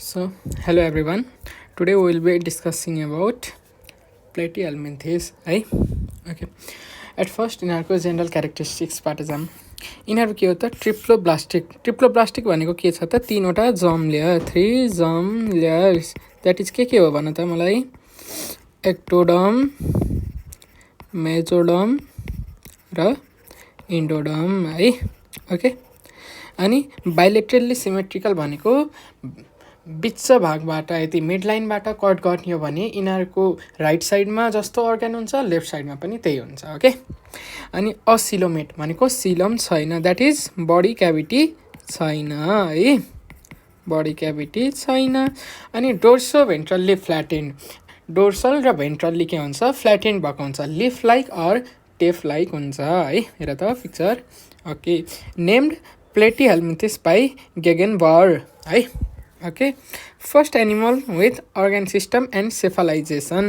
So, hello everyone. Today we will be discussing about platyhelminthes. है okay at first यिनीहरूको general क्यारेक्टरिस्टिक्सबाट जाऊँ. यिनीहरू के हो त ट्रिप्लोब्लास्टिक भनेको के छ त तीनवटा germ layer 3 germ layers that is के हो भन त मलाई एक्टोडर्म मेजोडर्म र इन्डोडर्म है ओके. अनि बाइलेटरली सिमेट्रिकल भनेको बिच भागबाट यदि मिड लाइनबाट कट गर्ने हो भने यिनीहरूको राइट साइडमा जस्तो अर्गन हुन्छ लेफ्ट साइडमा पनि त्यही हुन्छ ओके. अनि असिलोमेट भनेको सिलम छैन द्याट इज बडी क्याभिटी छैन है बडी क्याभिटी छैन. अनि डोर्सो भेन्ट्रल्ली फ्ल्याटेन्ड डोर्सल र भेन्ट्रल्ली के हुन्छ फ्ल्याटेन्ड भएको हुन्छ leaf like or tape like हुन्छ है. हेर त picture okay. Named Platyhelminthes by Gegenbaur है okay. First animal with organ system and cephalization.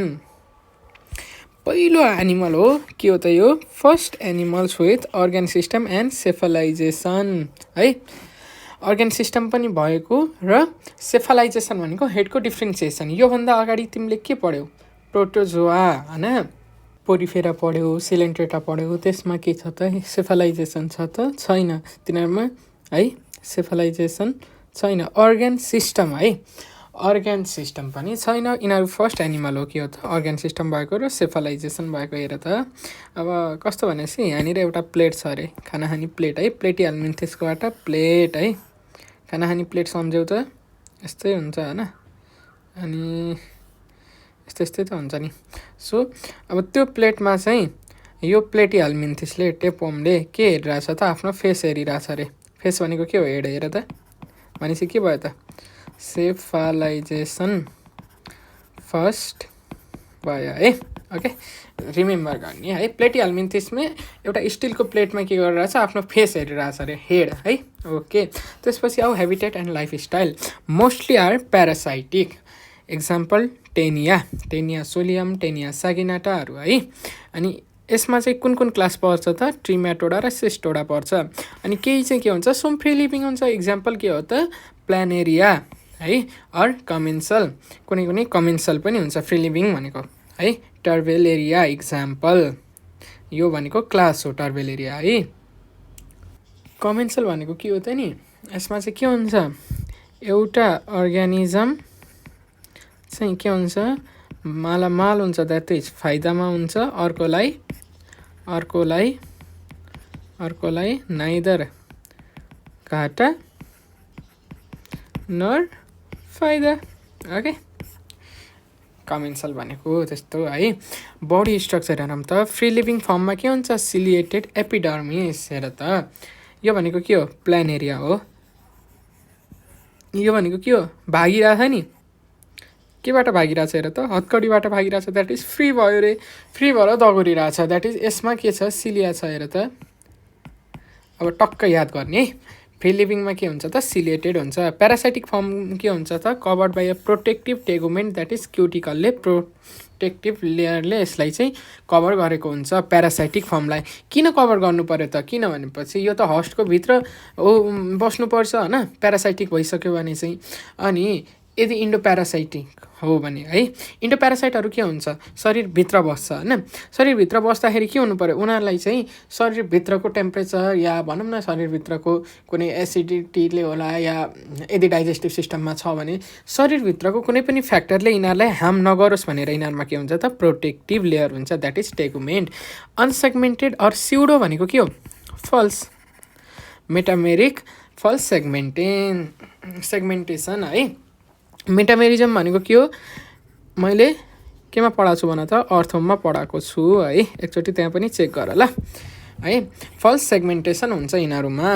पहिलो एनिमल हो के हो त यो first animals with organ system and cephalization है. अर्गन सिस्टम पनि भएको र सेफलाइजेसन भनेको हेडको डिफ्रेन्सिएसन. योभन्दा अगाडि तिमीले के पढ्यौ प्रोटोजोआ होइन पोरिफेरा पढ्यौ सिलेन्ट्रेटा पढ्यौ त्यसमा के छ त सेफलाइजेसन छ त छैन तिनीहरूमा है सेफलाइजेसन छैन. अर्गन सिस्टम है अर्गन सिस्टम पनि छैन. यिनीहरू फर्स्ट एनिमल हो के हो त अर्गन सिस्टम भएको र सेफलाइजेसन भएको. हेर त अब कस्तो भनेपछि यहाँनिर एउटा प्लेट छ अरे खाना खाने प्लेट है प्लेटीहेल्मिन्थेसकोबाट प्लेट है खाना खाने प्लेट सम्झ्यौ त यस्तै हुन्छ होइन. अनि यस्तै त हुन्छ नि. सो अब त्यो प्लेटमा चाहिँ यो प्लेटीहेल्मिन्थेसले टेपवर्मले के हेरिरहेछ त आफ्नो फेस हेरिरहेछ अरे. फेस भनेको के हो हेड. हेर त भनेपछि के भयो त सेफलाइजेसन फर्स्ट भयो है ओके. रिमेम्बर गर्ने है प्लेटीहेल्मिन्थेसमा एउटा स्टिलको प्लेटमा के गरिरहेछ आफ्नो फेस हेरिरहेछ अरे हेड है ओके. त्यसपछि आऊ habitat and lifestyle. Mostly are parasitic. Example Taenia solium Taenia सागिनाटाहरू है. अनि यसमा चाहिँ कुन कुन क्लास पर्छ त ट्रिम्याटोडा र सिस्टोडा पर्छ. अनि केही चाहिँ के हुन्छ सुम फ्री लिभिङ हुन्छ. इक्जाम्पल के हो त प्लानेरिया है अर कमेन्सल. कुनै कमेन्सल पनि हुन्छ फ्री लिभिङ भनेको है. टर्बेलेरिया इक्जाम्पल यो भनेको क्लास हो टर्बेलेरिया है. कमेन्सल भनेको के हो त नि यसमा चाहिँ के हुन्छ एउटा अर्ग्यानिजम चाहिँ के हुन्छ मालामाल हुन्छ द्याट इज फाइदामा हुन्छ अर्कोलाई नाइदर घाटा नर फाइदा ओके. कमेन्सल भनेको त्यस्तो है. बडी स्ट्रक्चर हेरौँ त फ्री लिभिङ फर्ममा के हुन्छ सिलिएटेड एपिडर्मिस. हेर त यो भनेको के हो प्लानेरिया हो. यो भनेको के हो भागिरहेछ नि केबाट भागिरहेछ हेर त हत्कडीबाट भागिरहेछ द्याट इज फ्री भयो रे फ्री भएर दगुरिरहेछ द्याट इज यसमा के छ सिलिया छ. हेर त अब टक्क याद गर्ने है. फ्री लिभिङमा के हुन्छ त सिलिएटेड हुन्छ. प्यारासाइटिक फर्म के हुन्छ त covered by a protective tegument that is क्युटिकलले प्रोटेक्टिभ लेयरले यसलाई चाहिँ कभर गरेको हुन्छ प्यारासाइटिक फर्मलाई. किन कभर गर्नु पर्यो त किन भनेपछि यो त हस्टको भित्र बस्नुपर्छ होइन प्यारासाइटिक भइसक्यो भने चाहिँ. अनि यदि इन्डो प्यारासाइटिक हो भने है इन्डो प्यारासाइटहरू के हुन्छ शरीरभित्र बस्छ होइन. शरीरभित्र बस्दाखेरि के हुनु पऱ्यो उनीहरूलाई चाहिँ शरीरभित्रको टेम्परेचर या भनौँ न शरीरभित्रको कुनै एसिडिटीले होला या यदि डाइजेस्टिभ सिस्टममा छ भने शरीरभित्रको कुनै पनि फ्याक्टरले यिनीहरूलाई हार्म नगरोस् भनेर यिनीहरूमा के हुन्छ त प्रोटेक्टिभ लेयर हुन्छ द्याट इज टेगुमेन्ट. अनसेगमेन्टेड अर स्युडो भनेको के हो फल्स मेटामेरिक फल्स सेगमेन्टेसन है. मेटामेरिजम भनेको के हो मैले केमा पढाएको छु भन त अर्थोममा पढाएको छु है. एकचोटि त्यहाँ पनि चेक गर ल है. फल्स सेगमेन्टेसन हुन्छ यिनीहरूमा.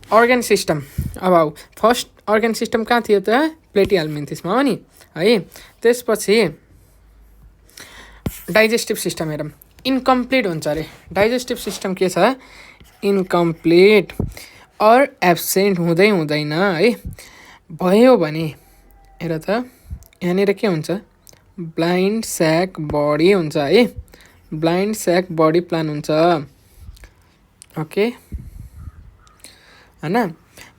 अर्गन सिस्टम अब फर्स्ट अर्गन सिस्टम कहाँ थियो त प्लेटीहेल्मिन्थेसमा हो नि है. त्यसपछि डाइजेस्टिभ सिस्टम हेरौँ इन्कम्प्लिट हुन्छ अरे. डाइजेस्टिभ सिस्टम के छ इन्कम्प्लिट अर एब्सेन्ट हुँदैन है. भयो भने हेर त यहाँनिर के हुन्छ ब्लाइन्ड स्याक बडी हुन्छ है. ब्लाइन्ड स्याक बडी प्लान हुन्छ ओके होइन.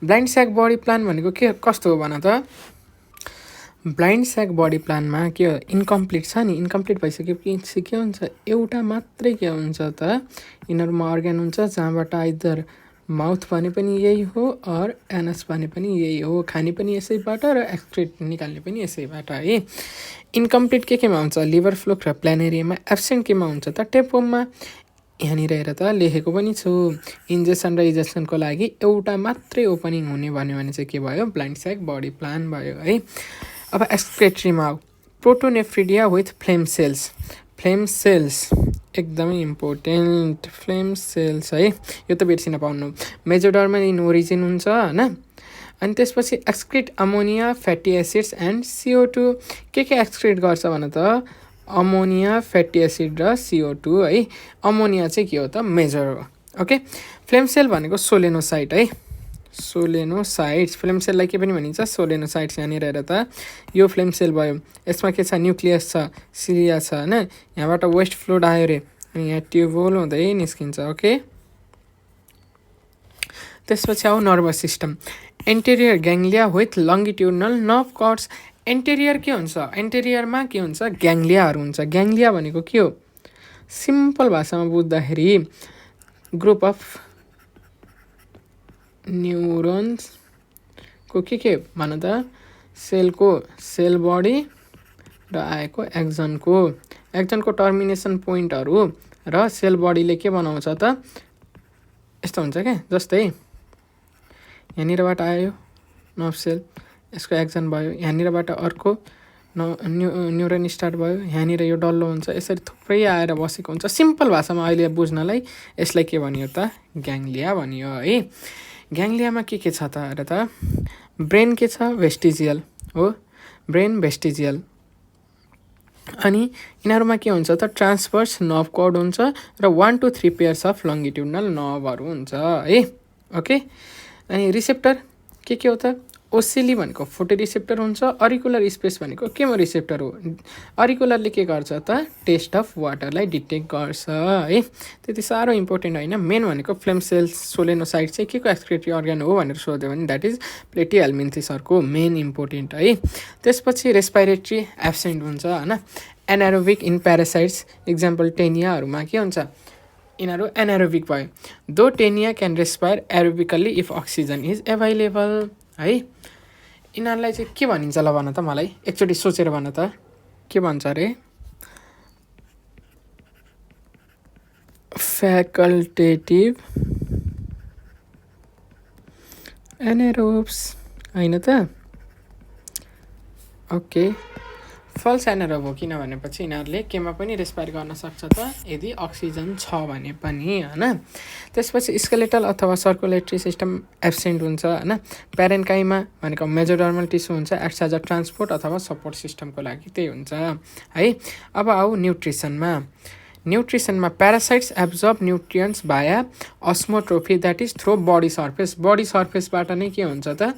ब्लाइन्ड स्याक बडी प्लान भनेको के कस्तो हो भन त ब्लाइन्ड स्याक बडी प्लानमा के हो इन्कम्प्लिट छ नि, इन्कम्प्लिट भइसकेपछि के हुन्छ एउटा मात्रै के हुन्छ त यिनीहरूमा अर्ग्यान हुन्छ जहाँबाट आइदर माउथ भने पनि यही हो अर एनस भने पनि यही हो, खाने पनि यसैबाट र एक्सक्रिट निकाल्ने पनि यसैबाट है। इन्कम्प्लिट केमा हुन्छ लिभर फ्लुक र प्लानेरियामा। एब्सेन्ट केमा हुन्छ त टेपोममा। यहाँनिर हेर त लेखेको पनि छु इन्जेक्सन र इजेक्सनको लागि एउटा मात्रै ओपनिङ हुने भन्यो भने चाहिँ के भयो ब्लाइन्ड स्याक बडी प्लान भयो है। अब एक्सक्रेटरीमा आऊ protonephridia with flame cells. Flame cells एकदमै इम्पोर्टेन्ट फ्लेम सेल्स है, यो त बिर्सिन पाउनु। मेजोडर्मा इन ओरिजिन हुन्छ होइन। अनि त्यसपछि excrete ammonia fatty acids and CO2 के एक्सक्रिट गर्छ भन त अमोनिया फ्याटी एसिड र CO2 है। अमोनिया चाहिँ के हो त मेजर हो। ओके फ्लेम सेल भनेको सोलेनोसाइट है, सोलेनोसाइट्स। फ्लेम सेललाई के पनि भनिन्छ सोलेनोसाइट्स। यहाँनिर हेर त यो फ्लेम सेल भयो, यसमा के छ न्युक्लियस छ, सिलिया छ होइन। यहाँबाट वेस्ट फ्लुइड आयो रे अनि यहाँ ट्युबोल हुँदै निस्किन्छ। ओके त्यसपछि आऊ nervous system. Anterior ganglia with longitudinal nerve cords. Anterior के हुन्छ एन्टेरियरमा के हुन्छ ग्याङ्ग्लियाहरू हुन्छ। ग्याङ्ग्लिया भनेको के हो सिम्पल भाषामा बुझ्दाखेरि ग्रुप अफ न्युरोन्सको के भन त सेलको सेल बडी र आएको एक्जनको टर्मिनेसन पोइन्टहरू र सेल बडीले के बनाउँछ त यस्तो हुन्छ क्या। जस्तै यहाँनिरबाट आयो नर्भ सेल, यसको एक्जन भयो, यहाँनिरबाट अर्को न्युरोन स्टार्ट भयो, यहाँनिर यो डल्लो हुन्छ, यसरी थुप्रै आएर बसेको हुन्छ। सिम्पल भाषामा अहिले बुझ्नलाई यसलाई के भनियो त ग्याङ्ग्लिया भनियो है। ग्याङ्ग्लियामा के छ त हेर त ब्रेन के छ भेस्टिजियल हो, ब्रेन भेस्टिजियल। अनि यिनीहरूमा के हुन्छ त ट्रान्सभर्स नर्भ कर्ड हुन्छ र 1 to 3 पेयर्स अफ लङ्गिट्युडनल नर्भहरू हुन्छ है। ओके अनि रिसेप्टर के हो त ओसिली भनेको फोटो रिसेप्टर हुन्छ, अरिकुलर स्पेस भनेको केमो रिसेप्टर हो। अरिकुलरले के गर्छ त टेस्ट अफ वाटरलाई डिटेक्ट गर्छ है। त्यति साह्रो इम्पोर्टेन्ट होइन। मेन भनेको फ्लेम सेल्स सोलेनोसाइट चाहिँ के को एक्सक्रिटरी अर्ग्यान हो भनेर सोध्यो भने द्याट इज प्लेटी हेल्मिन्थिसहरूको मेन इम्पोर्टेन्ट है। त्यसपछि रेस्पिरेटरी एब्सेन्ट हुन्छ होइन। एनारोबिक इन प्यारासाइट्स इक्जाम्पल टेनियाहरूमा के हुन्छ यिनीहरू एनारोबिक भयो। Though Taenia can respire aerobically if oxygen is available है। यिनीहरूलाई चाहिँ के भनिन्छ ल भन त मलाई एकचोटि सोचेर भन त के भन्छ अरे फ्याकल्टेटिभ एनारोब्स होइन त। ओके फल्स एनारोब हो किनभनेपछि यिनीहरूले केमा पनि रेस्पायर गर्न सक्छ त यदि अक्सिजन छ भने पनि होइन। त्यसपछि स्केलेटल अथवा सर्कुलेटरी सिस्टम एब्सेन्ट हुन्छ होइन। प्यारेन्काइमा भनेको मेजोडर्मल टिस्यु हुन्छ, एक्ट्स एज अ ट्रान्सपोर्ट अथवा सपोर्ट सिस्टमको लागि त्यही हुन्छ है। अब आऊ न्युट्रिसनमा parasites absorb nutrients via osmotrophy that is through body surface. Body सर्फेसबाट नै के हुन्छ त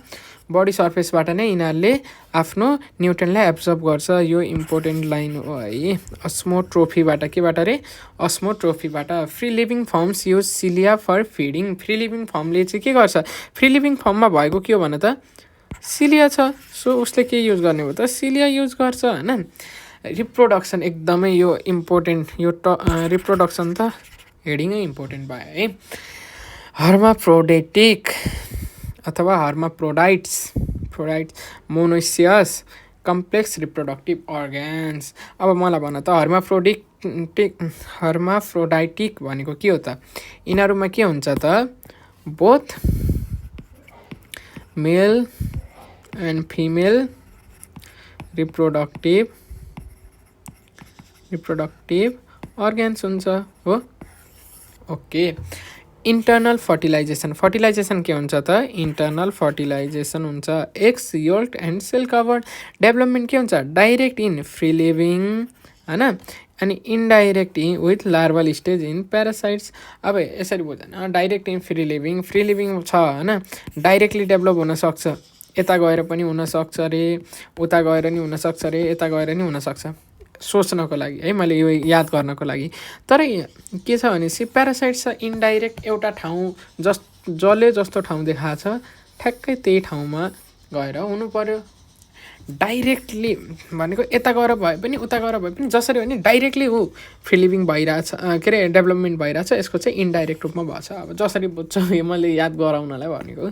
बडी सर्फेसबाट नै यिनीहरूले आफ्नो न्युट्रियनलाई एब्जर्ब गर्छ। यो इम्पोर्टेन्ट लाइन हो है। अस्मोट्रोफीबाट केबाट रे अस्मोट्रोफीबाट। Free living forms use cilia for feeding. Free living फर्मले चाहिँ के गर्छ फ्री लिभिङ फर्ममा भएको के हो भन त सिलिया छ, सो उसले के युज गर्ने हो त सिलिया युज गर्छ होइन। रिप्रोडक्सन एकदमै यो इम्पोर्टेन्ट, यो रिप्रोडक्सन त हेडिङै इम्पोर्टेन्ट भयो है। हर्माफ्रोडेटिक अथवा हर्माफ्रोडाइट्स मोनोसियस कम्प्लेक्स रिप्रोडक्टिभ अर्ग्यान्स। अब मलाई भन त हर्माफ्रोडाइटिक भनेको के हो त यिनीहरूमा के हुन्छ त both male and female reproductive organs हुन्छ हो। ओके इन्टर्नल फर्टिलाइजेसन के हुन्छ त इन्टर्नल फर्टिलाइजेसन हुन्छ। Eggs yolk and shell covered. Development के हुन्छ डाइरेक्ट इन फ्री लिभिङ होइन अनि indirect in with larval stage in parasites. अब यसरी बुझ्दैन डाइरेक्ट इन फ्री लिभिङ छ होइन, डाइरेक्टली डेभलप हुनसक्छ, यता गएर पनि हुनसक्छ अरे उता गएर नि हुनसक्छ अरे यता गएर नि हुनसक्छ सोच्नको लागि है, मैले यो याद गर्नको लागि। तर के छ भनेपछि प्यारासाइट्स छ इन्डाइरेक्ट एउटा ठाउँ जसले जस्तो ठाउँ देखाएको छ ठ्याक्कै त्यही ठाउँमा गएर हुनु पर्यो। डाइरेक्टली भनेको यता गएर भए पनि उता गएर भए पनि जसरी भने डाइरेक्टली ऊ फ्री लिभिङ भइरहेछ के अरे डेभलपमेन्ट भइरहेछ यसको चाहिँ इन्डाइरेक्ट रूपमा भएको छ अब जसरी बुझ्छ यो मैले याद गराउनलाई भनेको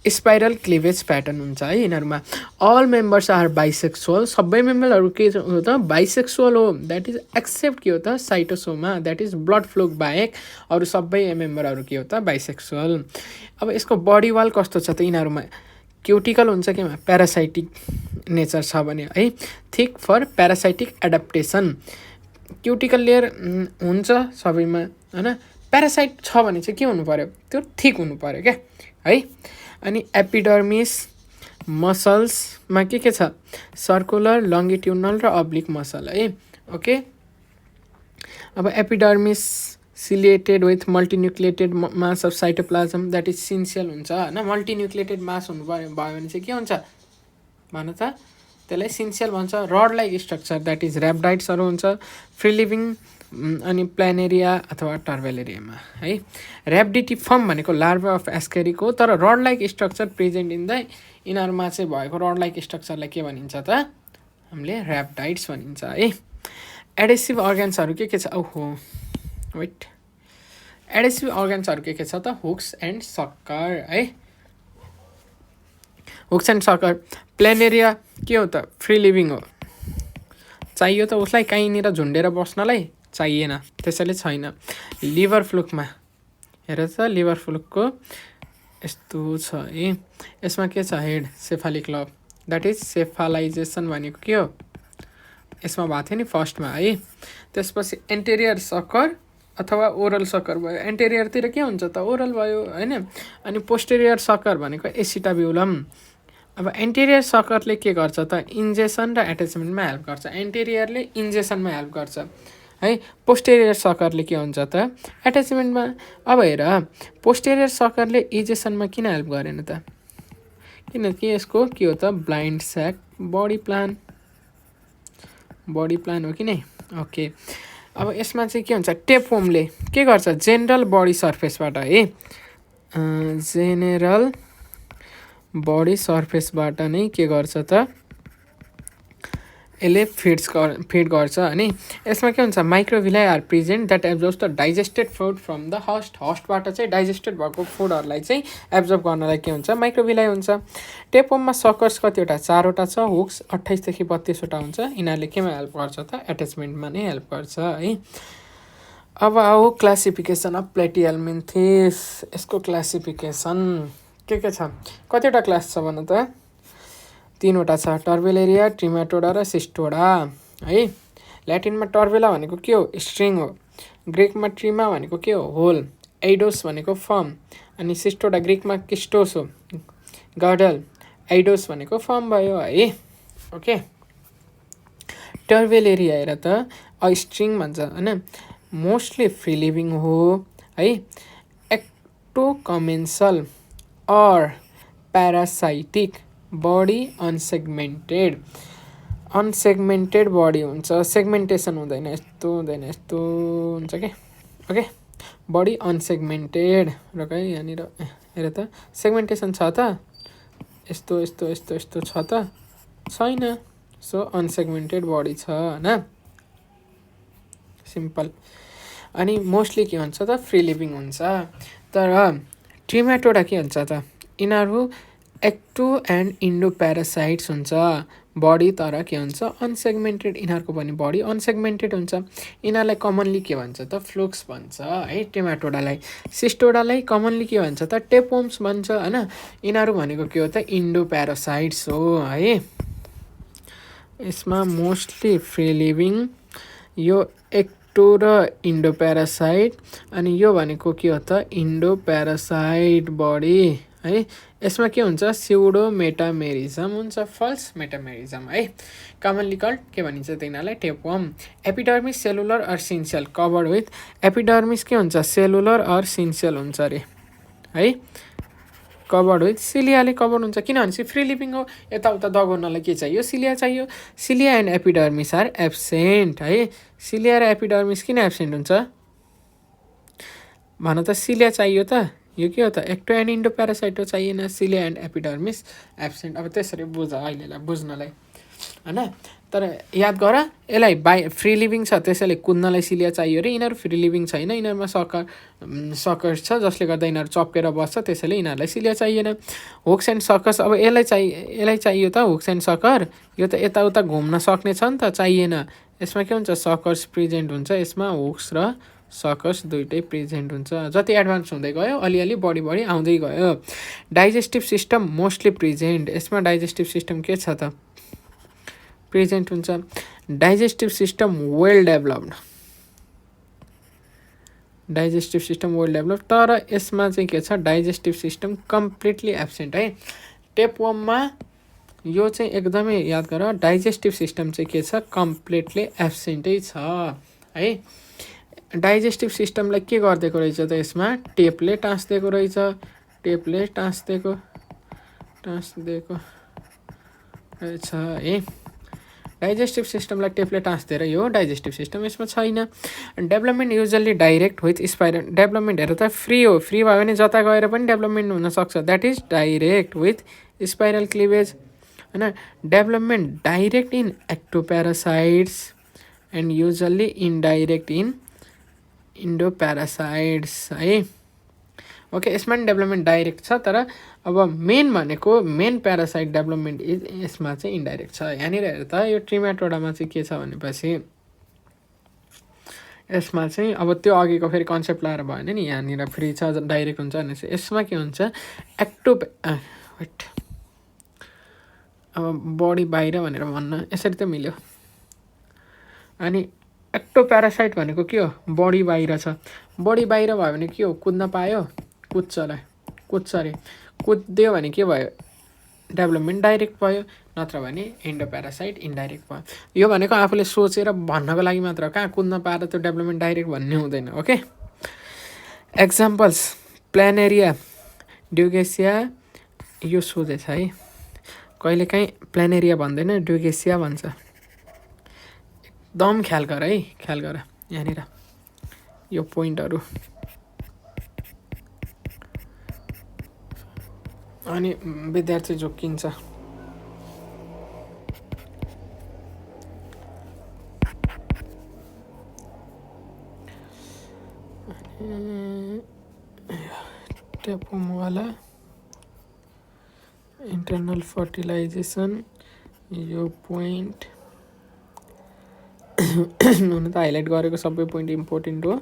स्पाइरल क्लिभेज प्याटर्न हुन्छ है यिनीहरूमा अल मेम्बर्स आर बाइसेक्सुअल सबै मेम्बरहरू के हो त बाइसेक्सुअल हो द्याट इज एक्सेप्ट के हो त साइटोसोमा द्याट इज ब्लड फ्लो बाहेक अरू सबै मेम्बरहरू के हो त बाइसेक्सुअल अब यसको बडी वाल कस्तो छ त यिनीहरूमा क्युटिकल हुन्छ केमा प्यारासाइटिक नेचर छ भने है thick for parasitic adaptation cuticle layer हुन्छ सबैमा होइन प्यारासाइट छ भने चाहिँ के हुनु पऱ्यो त्यो थिक हुनु पऱ्यो क्या है अनि एपिडर्मिस मसल्समा के छ सर्कुलर लङ्गिट्युडनल र अब्लिक मसल है ओके अब epidermis ciliated with multinucleated mass of cytoplasm that is syncytial हुन्छ होइन मल्टिन्युक्लिएटेड मास हुनु भयो भने चाहिँ के हुन्छ भन त त्यसलाई सिन्सियल भन्छ rod like structure that is ऱ्याप्डाइट्सहरू हुन्छ फ्री लिभिङ अनि प्लानेरिया अथवा टर्बेलेरियामा है ऱ्याप्डिटिफर्म भनेको लार्भा अफ एस्केरिक हो तर rod like structure present in the यिनीहरूमा चाहिँ भएको रड लाइक स्ट्रक्चरलाई के भनिन्छ त हामीले ऱ्याप्डाइट्स भनिन्छ है एडेसिभ अर्गन्सहरू के छ ओहो वेट एडेसिभ अर्गन्सहरू के छ त हुक्स एन्ड सक्कर है हुक्स एन्ड सक्कर प्लेनेरिया के हो त फ्री लिभिङ हो चाहियो त उसलाई कहीँनिर झुन्डेर बस्नलाई चाहिएन त्यसैले छैन लिभर फ्लुकमा हेर त लिभर फ्लुकको यस्तो छ है यसमा के छ हेड सेफालिक लब द्याट इज सेफालाइजेसन भनेको के हो यसमा भएको थियो नि फर्स्टमा है त्यसपछि एन्टेरियर सक्कर अथवा ओरल सक्कर भयो एन्टेरियरतिर के हुन्छ त ओरल भयो होइन अनि पोस्टेरियर सक्कर भनेको एसिटाब्युलम अब एन्टेरियर सक्करले के गर्छ त इन्जेक्सन र एट्याचमेन्टमा हेल्प गर्छ एन्टेरियरले इन्जेक्सनमा हेल्प गर्छ है पोस्टेरियर सक्करले के हुन्छ त एट्याचमेन्टमा अब हेर पोस्टेरियर सक्करले इन्जेक्सनमा किन हेल्प गरेन त किनकि यसको के हो त ब्लाइन्ड स्याक बडी प्लान हो कि नै ओके अब यसमा चाहिँ के हुन्छ टेपवर्मले के गर्छ जेनरल बडी सर्फेसबाट है जेनरल बडी सर्फेसबाट नै के गर्छ त यसले फिड गर्छ अनि यसमा के हुन्छ microvilli are present that absorbs the digested food from the हस्टबाट चाहिँ डाइजेस्टेड भएको फुडहरूलाई चाहिँ एब्जर्ब गर्नलाई के हुन्छ माइक्रोभिलाई हुन्छ टेपवर्ममा सकर्स कतिवटा 4वटा छ हुक्स 28 देखि 32वटा हुन्छ यिनीहरूले केमा हेल्प गर्छ त एट्याचमेन्टमा नै हेल्प गर्छ है अब आऊ क्लासिफिकेसन अफ प्लेटिहेल्मिन्थेस यसको क्लासिफिकेसन के छ कतिवटा क्लास छ भन त 3वटा छ टर्बेलेरिया ट्रिमेटोडा र सिस्टोडा है ल्याटिनमा टर्बेला भनेको के हो स्ट्रिङ हो ग्रिकमा ट्रिमा भनेको के हो होल एइडोस भनेको फर्म अनि सिस्टोडा ग्रिकमा किस्टोस हो गडल एइडोस भनेको फर्म भयो है ओके टर्बेलेरिया हेर त अ स्ट्रिङ भन्छ होइन मोस्टली फ्री लिभिङ हो है एक्टोकमेन्सल अर प्यारासाइटिक बडी अनसेगमेन्टेड बडी हुन्छ सेगमेन्टेसन हुँदैन यस्तो हुन्छ के ओके बडी अनसेगमेन्टेड र कहीँ यहाँनिर हेर त सेगमेन्टेसन छ त यस्तो छ त छैन सो अनसेगमेन्टेड बडी छ होइन सिम्पल अनि मोस्टली के हुन्छ त फ्री लिभिङ हुन्छ तर ट्रिमेटोडा के हुन्छ त यिनीहरू एक्टो एन्ड इन्डो प्यारासाइट्स हुन्छ बडी तर के हुन्छ अनसेगमेन्टेड यिनीहरूको पनि बडी अनसेगमेन्टेड हुन्छ यिनीहरूलाई कमनली के भन्छ त फ्लुक्स भन्छ है ट्रिमेटोडालाई सिस्टोडालाई कमनली के भन्छ त टेपवर्म्स भन्छ होइन यिनीहरू भनेको के हो त इन्डो प्यारासाइट्स हो है यसमा मोस्टली फ्री लिभिङ यो एक्टो र इन्डो प्यारासाइट अनि यो भनेको के हो त इन्डो प्यारासाइट बडी है यसमा के हुन्छ स्युडो मेटामेरिजम हुन्छ फल्स मेटामेरिजम है कमनली कल्ड के भनिन्छ तिनीहरूलाई tapeworm epidermis cellular or syncytial covered with epidermis के हुन्छ सेलुलर अर सिन्सियल हुन्छ अरे है कभर्ड विथ सिलियाले कभर्ड हुन्छ किनभने फ्री लिभिङ हो यताउता दगाउनलाई के चाहियो सिलिया चाहियो cilia and epidermis are absent है सिलिया र एपिडर्मिस किन एब्सेन्ट हुन्छ भन त सिलिया चाहियो त यो के हो त एक्टो एन्ड इन्डो प्यारासाइट हो चाहिएन सिलिया एन्ड एपिडर्मिस एब्सेन्ट अब त्यसरी बुझ अहिलेलाई बुझ्नलाई होइन तर याद गर यसलाई फ्री लिभिङ छ त्यसैले कुद्नलाई सिलिया चाहियो रे यिनीहरू फ्री लिभिङ छैन यिनीहरूमा सकर्स छ जसले गर्दा यिनीहरू चप्केर बस्छ त्यसैले यिनीहरूलाई सिलिया चाहिएन हुक्स एन्ड सकर्स अब यसलाई चाहियो त हुक्स एन्ड सकर यो त यताउता घुम्न सक्ने छ नि त चाहिएन यसमा के हुन्छ सकर्स प्रेजेन्ट हुन्छ यसमा हुक्स र सकर्स दुइटै प्रेजेन्ट हुन्छ जति एडभान्स हुँदै गयो अलिअलि बढी आउँदै गयो डाइजेस्टिभ सिस्टम मोस्टली प्रेजेन्ट यसमा डाइजेस्टिभ सिस्टम के छ त प्रेजेन्ट हुन्छ डाइजेस्टिभ सिस्टम वेल डेभलप्ड तर यसमा चाहिँ के छ डाइजेस्टिभ सिस्टम कम्प्लिटली एब्सेन्ट है टेपवर्ममा यो चाहिँ एकदमै याद गर डाइजेस्टिभ सिस्टम चाहिँ के छ कम्प्लिटली एब्सेन्टै छ है डाइजेस्टिभ सिस्टमलाई के गरिदिएको रहेछ त यसमा टेपले टाँसिदिएको रहेछ रहेछ है डाइजेस्टिभ सिस्टमलाई टेपले टाँसिदिएर यो डाइजेस्टिभ सिस्टम यसमा छैन development usually direct with spiral डेभलपमेन्टहरू त फ्री हो फ्री भयो भने जता गएर पनि डेभलपमेन्ट हुनसक्छ that is direct with spiral cleavage होइन development direct in ectoparasites and usually indirect in endoparasites है ओके यसमा पनि डेभलपमेन्ट डाइरेक्ट छ तर अब मेन प्यारासाइट डेभलपमेन्ट यसमा चाहिँ इन्डाइरेक्ट छ यहाँनिर हेर त यो ट्रिमेटोडामा चाहिँ के छ भनेपछि यसमा चाहिँ अब त्यो अघिको फेरि कन्सेप्ट लगाएर भएन नि यहाँनिर फ्री छ डाइरेक्ट हुन्छ भनेपछि यसमा के हुन्छ अब बडी बाहिर भनेर भन्न यसरी त मिल्यो अनि एक्टोप्यारासाइट भनेको के हो बडी बाहिर छ बडी बाहिर भयो भने के हो कुद्न पायो कुद्छ अरे कुद्यो भने के भयो डेभलपमेन्ट डाइरेक्ट भयो नत्र भने इन्डोप्यारासाइट इन्डाइरेक्ट भयो यो भनेको आफूले सोचेर भन्नको लागि मात्र कहाँ कुद्न पाएर त्यो डेभलपमेन्ट डाइरेक्ट भन्ने हुँदैन ओके एक्जाम्पल्स प्लानेरिया ड्युगेसिया यो सोधेछ है कहिलेकाहीँ प्लानेरिया भन्दैन ड्युगेसिया भन्छ एकदम ख्याल गर यहाँनिर यो पोइन्टहरू अनि विद्यार्थी झुक्किन्छ टेपोमवाला इन्टरनल फर्टिलाइजेसन यो पोइन्ट हुन त हाइलाइट गरेको सबै पोइन्ट इम्पोर्टेन्ट हो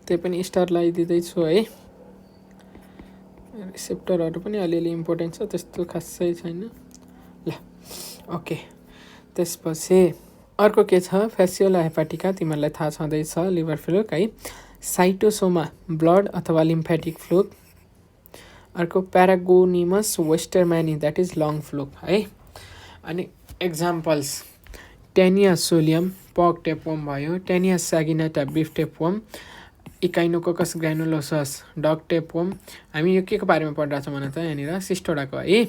त्यही पनि स्टार लगाइदिँदैछु है रिसेप्टरहरू पनि अलिअलि इम्पोर्टेन्ट छ त्यस्तो खासै छैन ल ओके त्यसपछि अर्को के छ फेसियोला हेपाटिका तिमीहरूलाई थाहा छँदैछ लिभर फ्लुक है साइटोसोमा ब्लड अथवा लिम्फेटिक फ्लुक अर्को प्यारागोनिमस वेस्टरम्यानी द्याट इज लङ फ्लुक है अनि एक्जाम्पल्स टेनिया सोलियम पग टेपवर्म भयो टेनिया सैगिनेटा बिफ टेपवर्म इकाइनोकोकस ग्रानुलोसस डग टेपवर्म हामी यो के को बारेमा पढिरहेको छौँ भने त यहाँनिर सिस्टोडाको है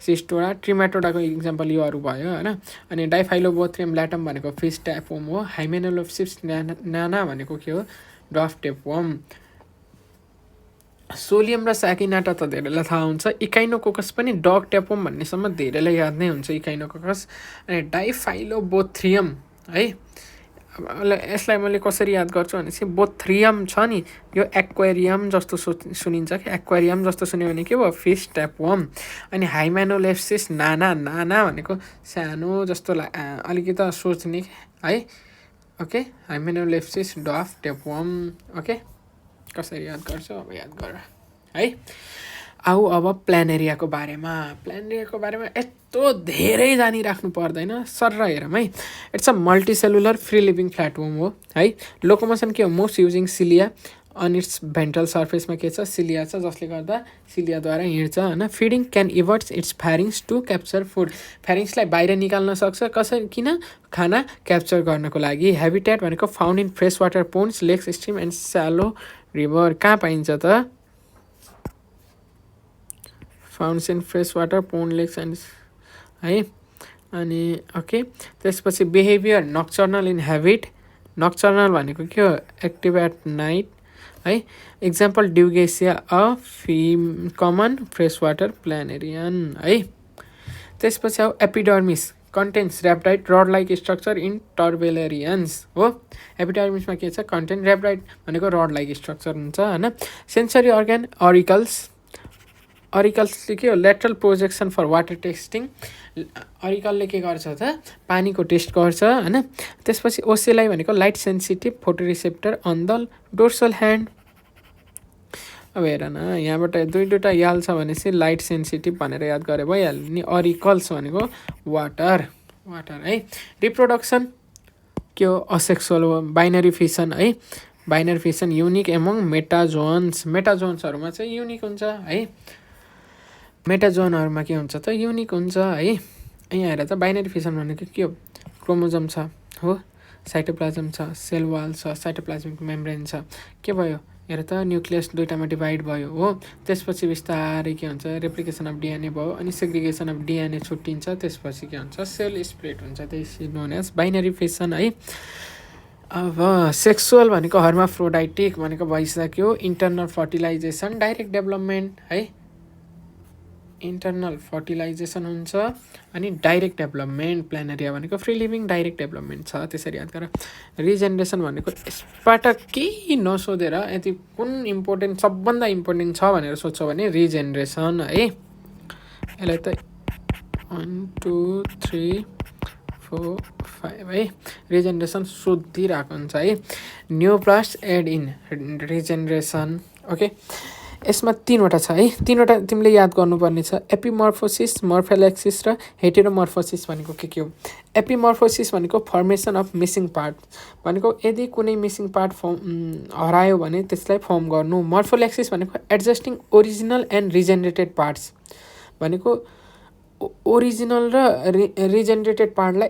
सिस्टोडा ट्रिमेटोडाको इक्जाम्पल योहरू भयो होइन अनि डाइफाइलोबोथ्रियम ल्याटम भनेको फिस टेपवर्म हो हाइमेनोलोप्सिस नाना भनेको के हो डफ टेपवर्म सोलियम र सैगिनेटा त धेरैलाई थाहा हुन्छ इकाइनोकोकस पनि डग टेपवर्म भन्नेसम्म धेरैलाई याद नै हुन्छ इकाइनोकोकस अनि डाइफाइलोबोथ्रियम है यसलाई मैले कसरी याद गर्छु भनेपछि बोथ्रियम छ नि यो एक्वेरियम जस्तो सुनिन्छ कि एक्वेरियम जस्तो सुन्यो भने के भयो फिस टेपवर्म अनि हाइमेनोलेप्सिस नाना भनेको सानो जस्तो अलिकति सोच्ने है ओके हाइमेनोलेप्सिस डफ टेपवर्म ओके कसरी याद गर्छु अब याद गर है आऊ अब प्लानेरियाको बारेमा यस्तो धेरै जानिराख्नु पर्दैन सर हेरौँ है it's a multicellular free living flatworm हो है लोकोमोसन के हो मोस्ट युजिङ सिलिया अनि इट्स भेन्ट्रल सर्फेसमा के छ सिलिया छ जसले गर्दा सिलियाद्वारा हिँड्छ होइन feeding can everts its pharynx to capture food फ्यारिङ्सलाई बाहिर निकाल्न सक्छ कसरी किन खाना क्याप्चर गर्नको लागि हेबिटेट भनेको found in fresh water ponds lakes stream and shallow river कहाँ पाइन्छ त founds in fresh water pond lakes and है अनि ओके त्यसपछि behaviour nocturnal in habit nocturnal भनेको के हो एक्टिभ एट नाइट है। Example Dugesia a common fresh water planarian है। त्यसपछि अब epidermis contents rhabdite rod like structure in turbellarians हो। एपिडर्मिसमा के छ कन्टेन्ट ऱ्याप्टाइड भनेको रड लाइक स्ट्रक्चर हुन्छ होइन। सेन्सरी अर्ग्यान अरिकल्सले के हो lateral projection for water testing. अरिकलले के गर्छ त पानीको टेस्ट गर्छ होइन। त्यसपछि ओसेलाई भनेको light sensitive photoreceptor on the dorsal hand. अब हेर न यहाँबाट दुईवटा याल छ भनेपछि लाइट सेन्सिटिभ भनेर याद गरे भइहाल्यो नि। अरिकल्स भनेको वाटर है। रिप्रोडक्सन के हो असेक्सुअल बाइनरी फिसन है। बाइनरी फिसन युनिक एमङ मेटाजोन्सहरूमा चाहिँ युनिक हुन्छ है। मेटाजोनहरूमा के हुन्छ त युनिक हुन्छ है। यहाँ हेर त बाइनरी फिसन भनेको के हो क्रोमोजम छ हो, साइटोप्लाज्म छ, सेल वाल छ, साइटोप्लाज्मिक मेम्ब्रेन छ, के भयो हेर त न्युक्लियस दुईटामा डिभाइड भयो हो। त्यसपछि बिस्तारै के हुन्छ रेप्लिकेसन अफ डिएनए भयो अनि सेग्रिगेसन अफ डिएनए छुट्टिन्छ। त्यसपछि के हुन्छ सेल स्प्लिट हुन्छ, त्यही नोन एज बाइनरी फिसन है। अब सेक्सुअल भनेको हर्माफ्रोडाइटिक भनेको भइसक्यो। इन्टरनल फर्टिलाइजेसन डाइरेक्ट डेभलपमेन्ट है। इन्टरनल फर्टिलाइजेसन हुन्छ अनि डाइरेक्ट डेभलपमेन्ट। प्लानेरिया भनेको फ्री लिभिङ डाइरेक्ट डेभलपमेन्ट छ, त्यसरी याद गर। रिजेनरेसन भनेको यसबाट केही नसोधेर यदि कुन इम्पोर्टेन्ट सबभन्दा इम्पोर्टेन्ट छ भनेर सोध्छौ भने रिजेनरेसन है। यसलाई त 1 2 3 4 5 है। रिजेनरेसन सोधिरहेको हुन्छ है। न्यूप्लास्ट एड इन रिजेनरेसन ओके। यसमा तीनवटा छ है, तीनवटा तिमीले याद गर्नुपर्ने छ एपिमर्फोसिस, मर्फोलेक्सिस र हेटेरोमर्फोसिस भनेको के हो। एपिमर्फोसिस भनेको फर्मेसन अफ मिसिङ पार्ट भनेको यदि कुनै मिसिङ पार्ट हरायो भने त्यसलाई फर्म गर्नु। मर्फोलेक्सिस भनेको एडजस्टिङ ओरिजिनल एन्ड रिजेनरेटेड पार्ट्स भनेको ओरिजिनल र रिजेनरेटेड पार्टलाई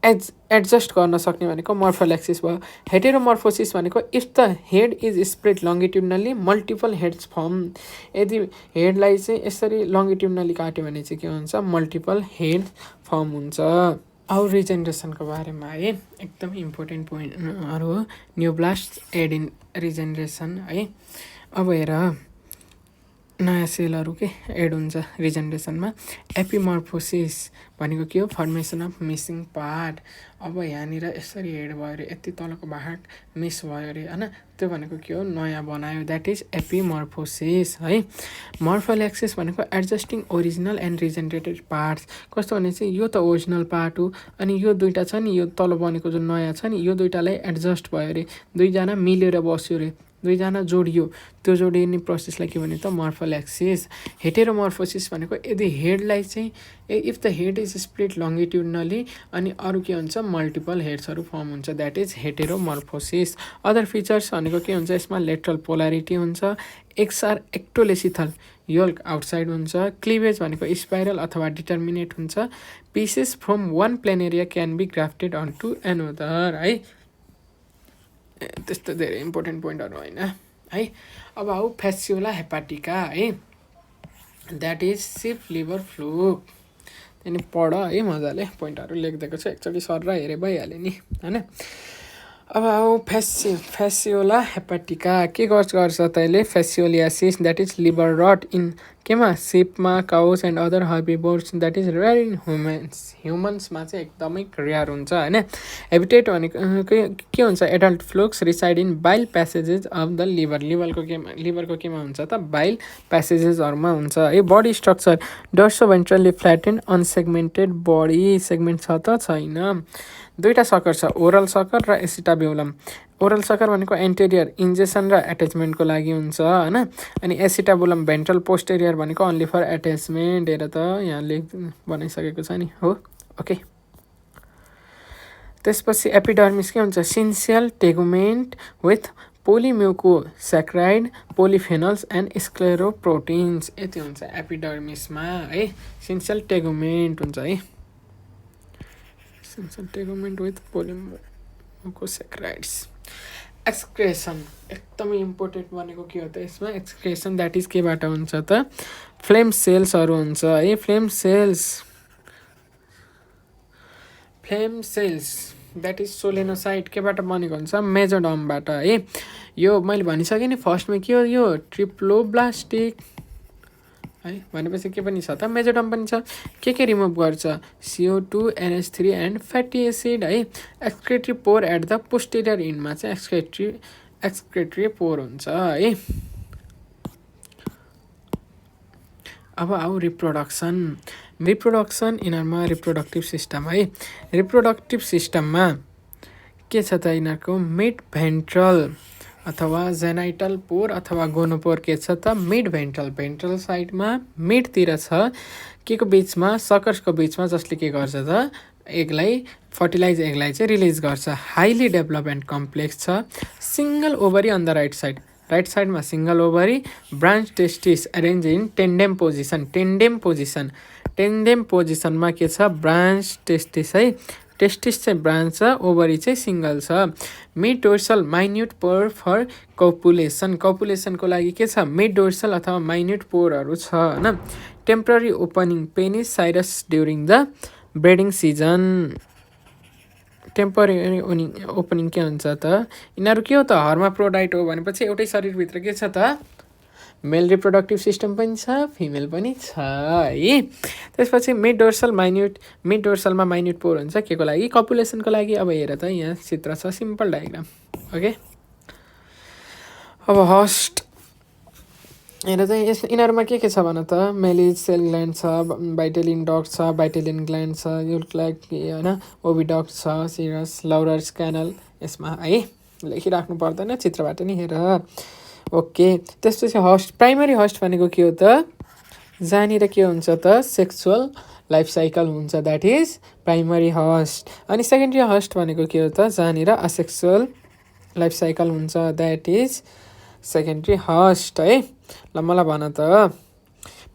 एडजस्ट गर्न सक्ने भनेको मर्फोलेक्सिस भयो। हेटेरोमर्फोसिस भनेको if the head is spread longitudinally multiple heads form. यदि हेडलाई चाहिँ यसरी लङ्गिट्युडनली काट्यो भने चाहिँ के हुन्छ मल्टिपल हेड फर्म हुन्छ। अब रिजेनरेसनको बारेमा है एकदमै इम्पोर्टेन्ट पोइन्टहरू हो। न्यूब्लास्ट एड इन रिजेनरेसन है। अब हेर नयाँ सेलहरू के एड हुन्छ रिजेनरेसनमा। एपिमर्फोसिस भनेको के हो फर्मेसन अफ मिसिङ पार्ट। अब यहाँनिर यसरी हेड भयो अरे यति तलको भाग मिस भयो अरे होइन, त्यो भनेको के हो नयाँ बनायो, द्याट इज एपिमर्फोसिस है। मर्फोलेक्सिस भनेको एडजस्टिङ ओरिजिनल एन्ड रिजेनरेटेड पार्ट्स। कस्तो भने चाहिँ यो त ओरिजिनल पार्ट हो अनि यो दुइटा छ नि यो तल बनेको जुन नयाँ छ नि यो दुइटालाई एडजस्ट भयो अरे, दुईजना मिलेर बस्यो अरे, दुईजना जोडियो, त्यो जोडिने प्रोसेसलाई के भन्यो त मर्फोलेक्सिस। हेटेरोमर्फोसिस भनेको यदि हेडलाई चाहिँ if the head is split longitudinally अनि अरू के हुन्छ मल्टिपल हेड्सहरू फर्म हुन्छ, that is heteromorphosis. Other features भनेको के हुन्छ यसमा लेटरल पोलारिटी हुन्छ, eggs are ectolecithal yolk outside हुन्छ, क्लिभेज भनेको स्पाइरल अथवा डिटर्मिनेट हुन्छ, pieces from one planaria can be grafted on to another है। त्यस्तो धेरै इम्पोर्टेन्ट पोइन्टहरू होइन है। अब आऊ फेसियोला हेपाटिका है, द्याट इज सिप लिभर फ्लुक। त्यहाँदेखि पढ है मजाले पोइन्टहरू लेखिदिएको छ, एकचोटि सर हेरे भइहाल्यो नि होइन। अब आऊ फेसियोला हेपाटिका के गर्छ तैँले fascioliasis that is liver rot in केमा सिपमा cows and other herbivores that is rare in ह्युमन्समा चाहिँ एकदमै रेयर हुन्छ होइन। हेबिटेट भनेको के हुन्छ adult flukes reside in bile passages of the लिभरको केमा हुन्छ त बाइल प्यासेजेसहरूमा हुन्छ है। Body structure dorso ventrally flattened unsegmented body segment छ त छैन। दुईवटा सकर छ ओरल सकर र एसिटाब्युलम। ओरल सकर भनेको एन्टेरियर इन्जेक्सन र एट्याचमेन्टको लागि हुन्छ होइन। अनि एसिटाबुलम भेन्ट्रल पोस्टेरियर भनेको अन्ली फर एट्याचमेन्ट। हेर त यहाँ लेख बनाइसकेको छ नि हो ओके। त्यसपछि एपिडर्मिस के हुन्छ सिन्सियल टेगुमेन्ट विथ पोलिम्युकोस्याक्राइड पोलिफेनल्स एन्ड स्क्लेरोप्रोटिन्स, यति हुन्छ एपिडर्मिसमा है। सिन्सियल टेगुमेन्ट हुन्छ है, सिन्सियल टेगुमेन्ट विथ पोलिम्युकोस्याक्राइड्स। एक्सक्रेसन एकदमै इम्पोर्टेन्ट भनेको के हो त यसमा एक्सक्रेसन द्याट इज केबाट हुन्छ त फ्लेम सेल्सहरू हुन्छ है। फ्लेम सेल्स द्याट इज सोलेनोसाइड केबाट बनेको हुन्छ मेजोडर्मबाट है यो मैले भनिसकेँ नि फर्स्टमा के हो यो ट्रिप्लोब्लास्टिक है भनेपछि के पनि छ त मेजोडर्म पनि छ के रिमुभ गर्छ CO2 NH3 and fatty acid है excretory pore at the posterior इन्डमा चाहिँ एक्सक्रेटरी पोर हुन्छ है अब आऊ रिप्रोडक्सन यिनीहरूमा रिप्रोडक्टिभ सिस्टम है रिप्रोडक्टिभ सिस्टममा के छ त यिनीहरूको मिड भेन्ट्रल अथवा जेनाइटल पोर अथवा गोनोपोर के छ त मिड भेन्ट्रल साइडमा मिडतिर छ के को बिचमा सकर्सको बिचमा जसले के गर्छ त एगलाई फर्टिलाइज एगलाई चाहिँ रिलिज गर्छ हाइली डेभलप एन्ड कम्प्लेक्स छ single ovary on the right साइडमा single ovary branch testis arrange in tandem पोजिसनमा के छ ब्रान्च टेस्टिस है टेस्टिस चाहिँ ब्रान्च छ ओभरी चाहिँ सिङ्गल छ mid dorsal minute pore for कपुलेसनको लागि के छ मिड डोर्सल अथवा माइन्युट पोरहरू छ होइन temporary opening penis cirrus during the breeding season temporary opening के हुन्छ त यिनीहरू के हो त हर्माफ्रोडाइट हो भनेपछि एउटै शरीरभित्र के छ त मेल रिप्रोडक्टिभ सिस्टम पनि छ फिमेल पनि छ है त्यसपछि मिड डोर्सलमा माइन्युट पोर हुन्छ के को लागि कपुलेसनको लागि अब हेर त यहाँ चित्र छ सिम्पल डायग्राम ओके अब होस्ट हेर त यिनीहरूमा के छ भन त मेलिज सेल ग्ल्यान्ड छ बाइटेलिन डक्ट छ बाइटेलिन ग्ल्यान्ड छ युल्क होइन ओभिडक्ट छ सिरस लौरर्स क्यानल यसमा है लेखिराख्नु पर्दैन चित्रबाट नि हेर ओके त्यसपछि होस्ट प्राइमरी होस्ट भनेको के हो त जहाँनिर के हुन्छ त सेक्सुअल लाइफ साइकल हुन्छ द्याट इज प्राइमरी होस्ट अनि सेकेन्डरी होस्ट भनेको के हो त जहाँनिर असेक्सुअल लाइफ साइकल हुन्छ द्याट इज सेकेन्डरी होस्ट है ल मलाई भन त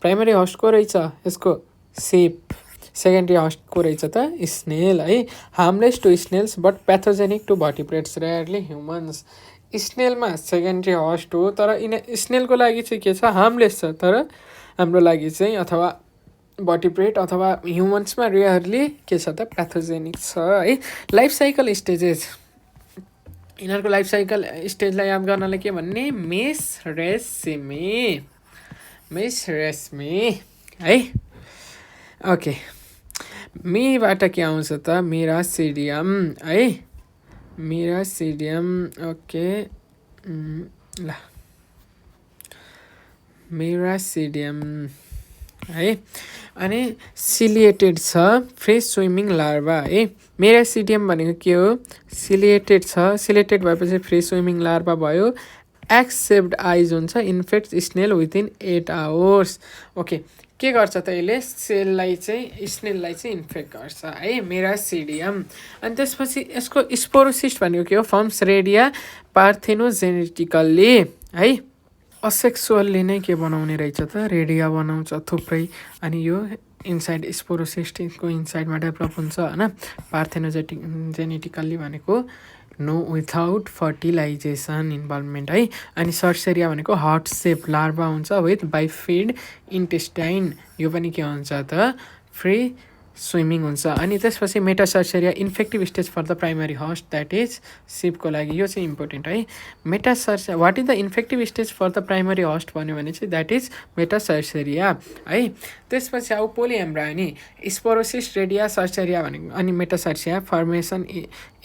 प्राइमरी होस्ट को रहेछ यसको सिप सेकेन्डरी होस्ट को रहेछ त स्नेल है harmless to snails but pathogenic to vertebrates rarely humans स्नेलमा सेकेन्डरी होस्ट हो तर स्नेलको लागि चाहिँ के छ हार्मलेस छ तर हाम्रो लागि चाहिँ अथवा भर्टिब्रेट अथवा ह्युमन्समा रेयरली के छ त प्याथोजेनिक छ है लाइफ साइकल स्टेजेस यिनीहरूको लाइफ साइकल स्टेजलाई याद गर्नलाई के भन्ने मेस रेस्मे है ओके मेबाट के आउँछ त मेरासिडियम है मेरासिडियम ओके ल मेरासिडियम है अनि सिलिएटेड छ फ्री स्विमिङ लार्भा है मेरासिडियम भनेको के हो सिलिएटेड छ सिलिएटेड भएपछि फ्री स्विमिङ लार्भा भयो एक्सेप्ट आइज हुन्छ infect snail within 8 hours okay के गर्छ त यसले सेललाई चाहिँ स्नेललाई चाहिँ इन्फेक्ट गर्छ है मेरासिडियम अनि त्यसपछि यसको स्पोरोसिस्ट भनेको के हो फर्म्स रेडिया पार्थेनोजेनेटिकल्ली है असेक्सुअलले नै के बनाउने रहेछ त रेडिया बनाउँछ थुप्रै अनि यो इनसाइड स्पोरोसिस्टको इनसाइडमा डेभलप हुन्छ होइन पार्थेनोजेनेटिकल्ली भनेको नो विथाउट फर्टिलाइजेसन इन्भल्भमेन्ट है अनि सर्सेरिया भनेको हार्ट सेप लार्भा हुन्छ विथ बाइफिड इन्टेस्टाइन यो पनि के हुन्छ त फ्री स्विमिङ हुन्छ अनि त्यसपछि metacercaria infective stage for the primary host that is सिपको लागि यो चाहिँ इम्पोर्टेन्ट है metacercaria what is the infective stage for the primary host भन्यो भने चाहिँ द्याट इज मेटासर्सेरिया है त्यसपछि अब पोलिएम्ब्रायोनी स्पोरोसिस रेडिया सर्सेरिया भनेको अनि metacercaria formation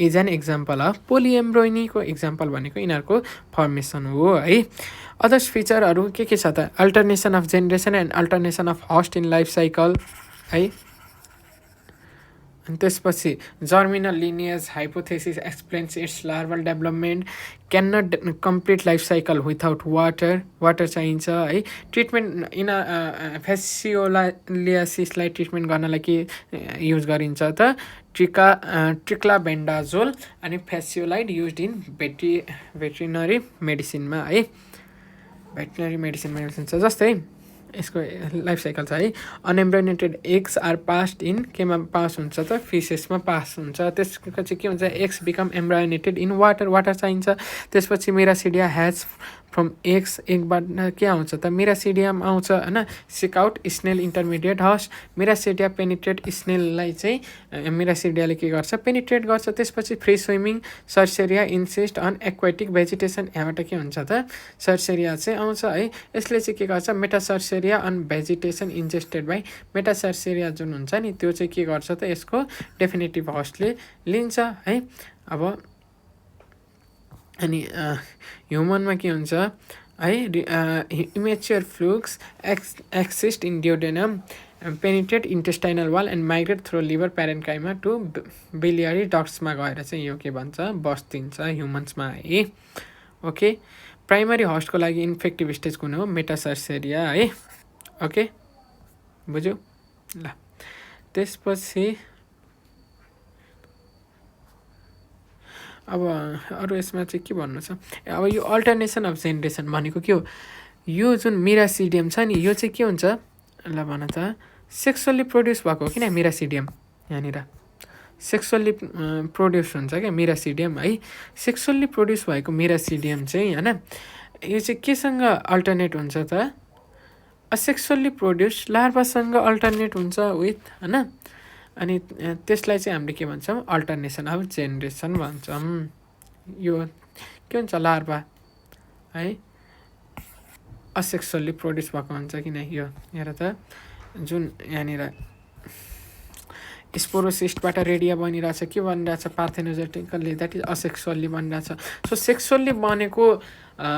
is an example of पोलिएम्ब्रोइनीको एक्जाम्पल भनेको यिनीहरूको फर्मेसन हो है अदर्स फिचरहरू के छ त alternation of generation and alternation of host in life cycle है अनि त्यसपछि germinal lineage hypothesis explains its larval development can not complete life cycle without water चाहिन्छ है ट्रिटमेन्ट फेसियोलालियासिसलाई ट्रिटमेन्ट गर्नलाई के युज गरिन्छ त ट्रिक्लाबेन्डाजोल अनि फेसियोलाइड युज इन भेटरिनरी मेडिसिनमा है भेटरिनरी मेडिसिन छ जस्तै यसको लाइफ साइकल छ है। Unembryonated eggs are passed in केमा पास हुन्छ त फिसेसमा पास हुन्छ। त्यसपछि के हुन्छ eggs become embryonated in water, water चाहिन्छ। त्यसपछि मिरासिडिया ह्याज फ्रम एग्स, एगबाट के आउँछ त मिरासिडियम आउँछ होइन। Seek out snail intermediate host, miracidia penetrate स्नेललाई चाहिँ मिरासिडियाले के गर्छ पेनिट्रेट गर्छ। त्यसपछि free swimming cercaria encyst on aquatic vegetation, यहाँबाट के हुन्छ त सर्सेरिया चाहिँ आउँछ है। यसले चाहिँ के गर्छ मेटासर्सेरिया अन भेजिटेसन इन्जेस्टेड बाई, मेटासर्सेरिया जुन हुन्छ नि त्यो चाहिँ के गर्छ त यसको डेफिनेटिभ हस्टले लिन्छ है। अब अनि ह्युमनमा के हुन्छ है immature flukes excyst in duodenum, penetrate intestinal wall and migrate through liver parenchyma to biliary डक्ट्समा गएर चाहिँ यो के भन्छ बस्दिन्छ ह्युमन्समा है। ओके, प्राइमरी हस्टको लागि इन्फेक्टिभ स्टेज कुन हो मेटासर्सेरिया है। ओके बुझ्यो ल। त्यसपछि अब अरू यसमा चाहिँ के भन्नु छ, अब यो अल्टरनेसन अफ जेनेरेसन भनेको के हो, यो जुन मिरासिडियम छ नि यो चाहिँ के हुन्छ ल भन त सेक्सुअल्ली प्रोड्युस भएको हो किन मिरासिडियम, यहाँनिर सेक्सुअल्ली प्रोड्युस हुन्छ क्या मिरासिडियम है। सेक्सुअल्ली प्रोड्युस भएको मिरासिडियम चाहिँ होइन यो चाहिँ केसँग अल्टरनेट हुन्छ त असेक्सुअल्ली प्रोड्युस लार्भासँग अल्टरनेट हुन्छ विथ होइन। अनि त्यसलाई चाहिँ हामीले के भन्छौँ अल्टरनेसन अफ जेनेरेसन भन्छौँ। यो के हुन्छ लार्भा है असेक्सुअल्ली प्रोड्युस भएको हुन्छ किन यो हेर त जुन यहाँनिर स्पोरोसिस्टबाट रेडिया बनिरहेछ के बनिरहेछ पार्थेनोजेटिकल्ली द्याट इज असेक्सुअल्ली बनिरहेछ। सो सेक्सुअल्ली बनेको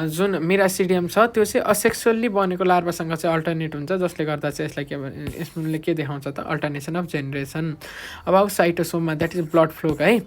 जुन मिरासिडियम छ त्यो चाहिँ असेक्सुअल्ली बनेको लार्भासँग चाहिँ अल्टरनेट हुन्छ, जसले गर्दा चाहिँ यसलाई के यसले के देखाउँछ त अल्टरनेसन अफ जेनेरेसन। अब साइटोसोममा द्याट इज ब्लड फ्लो है।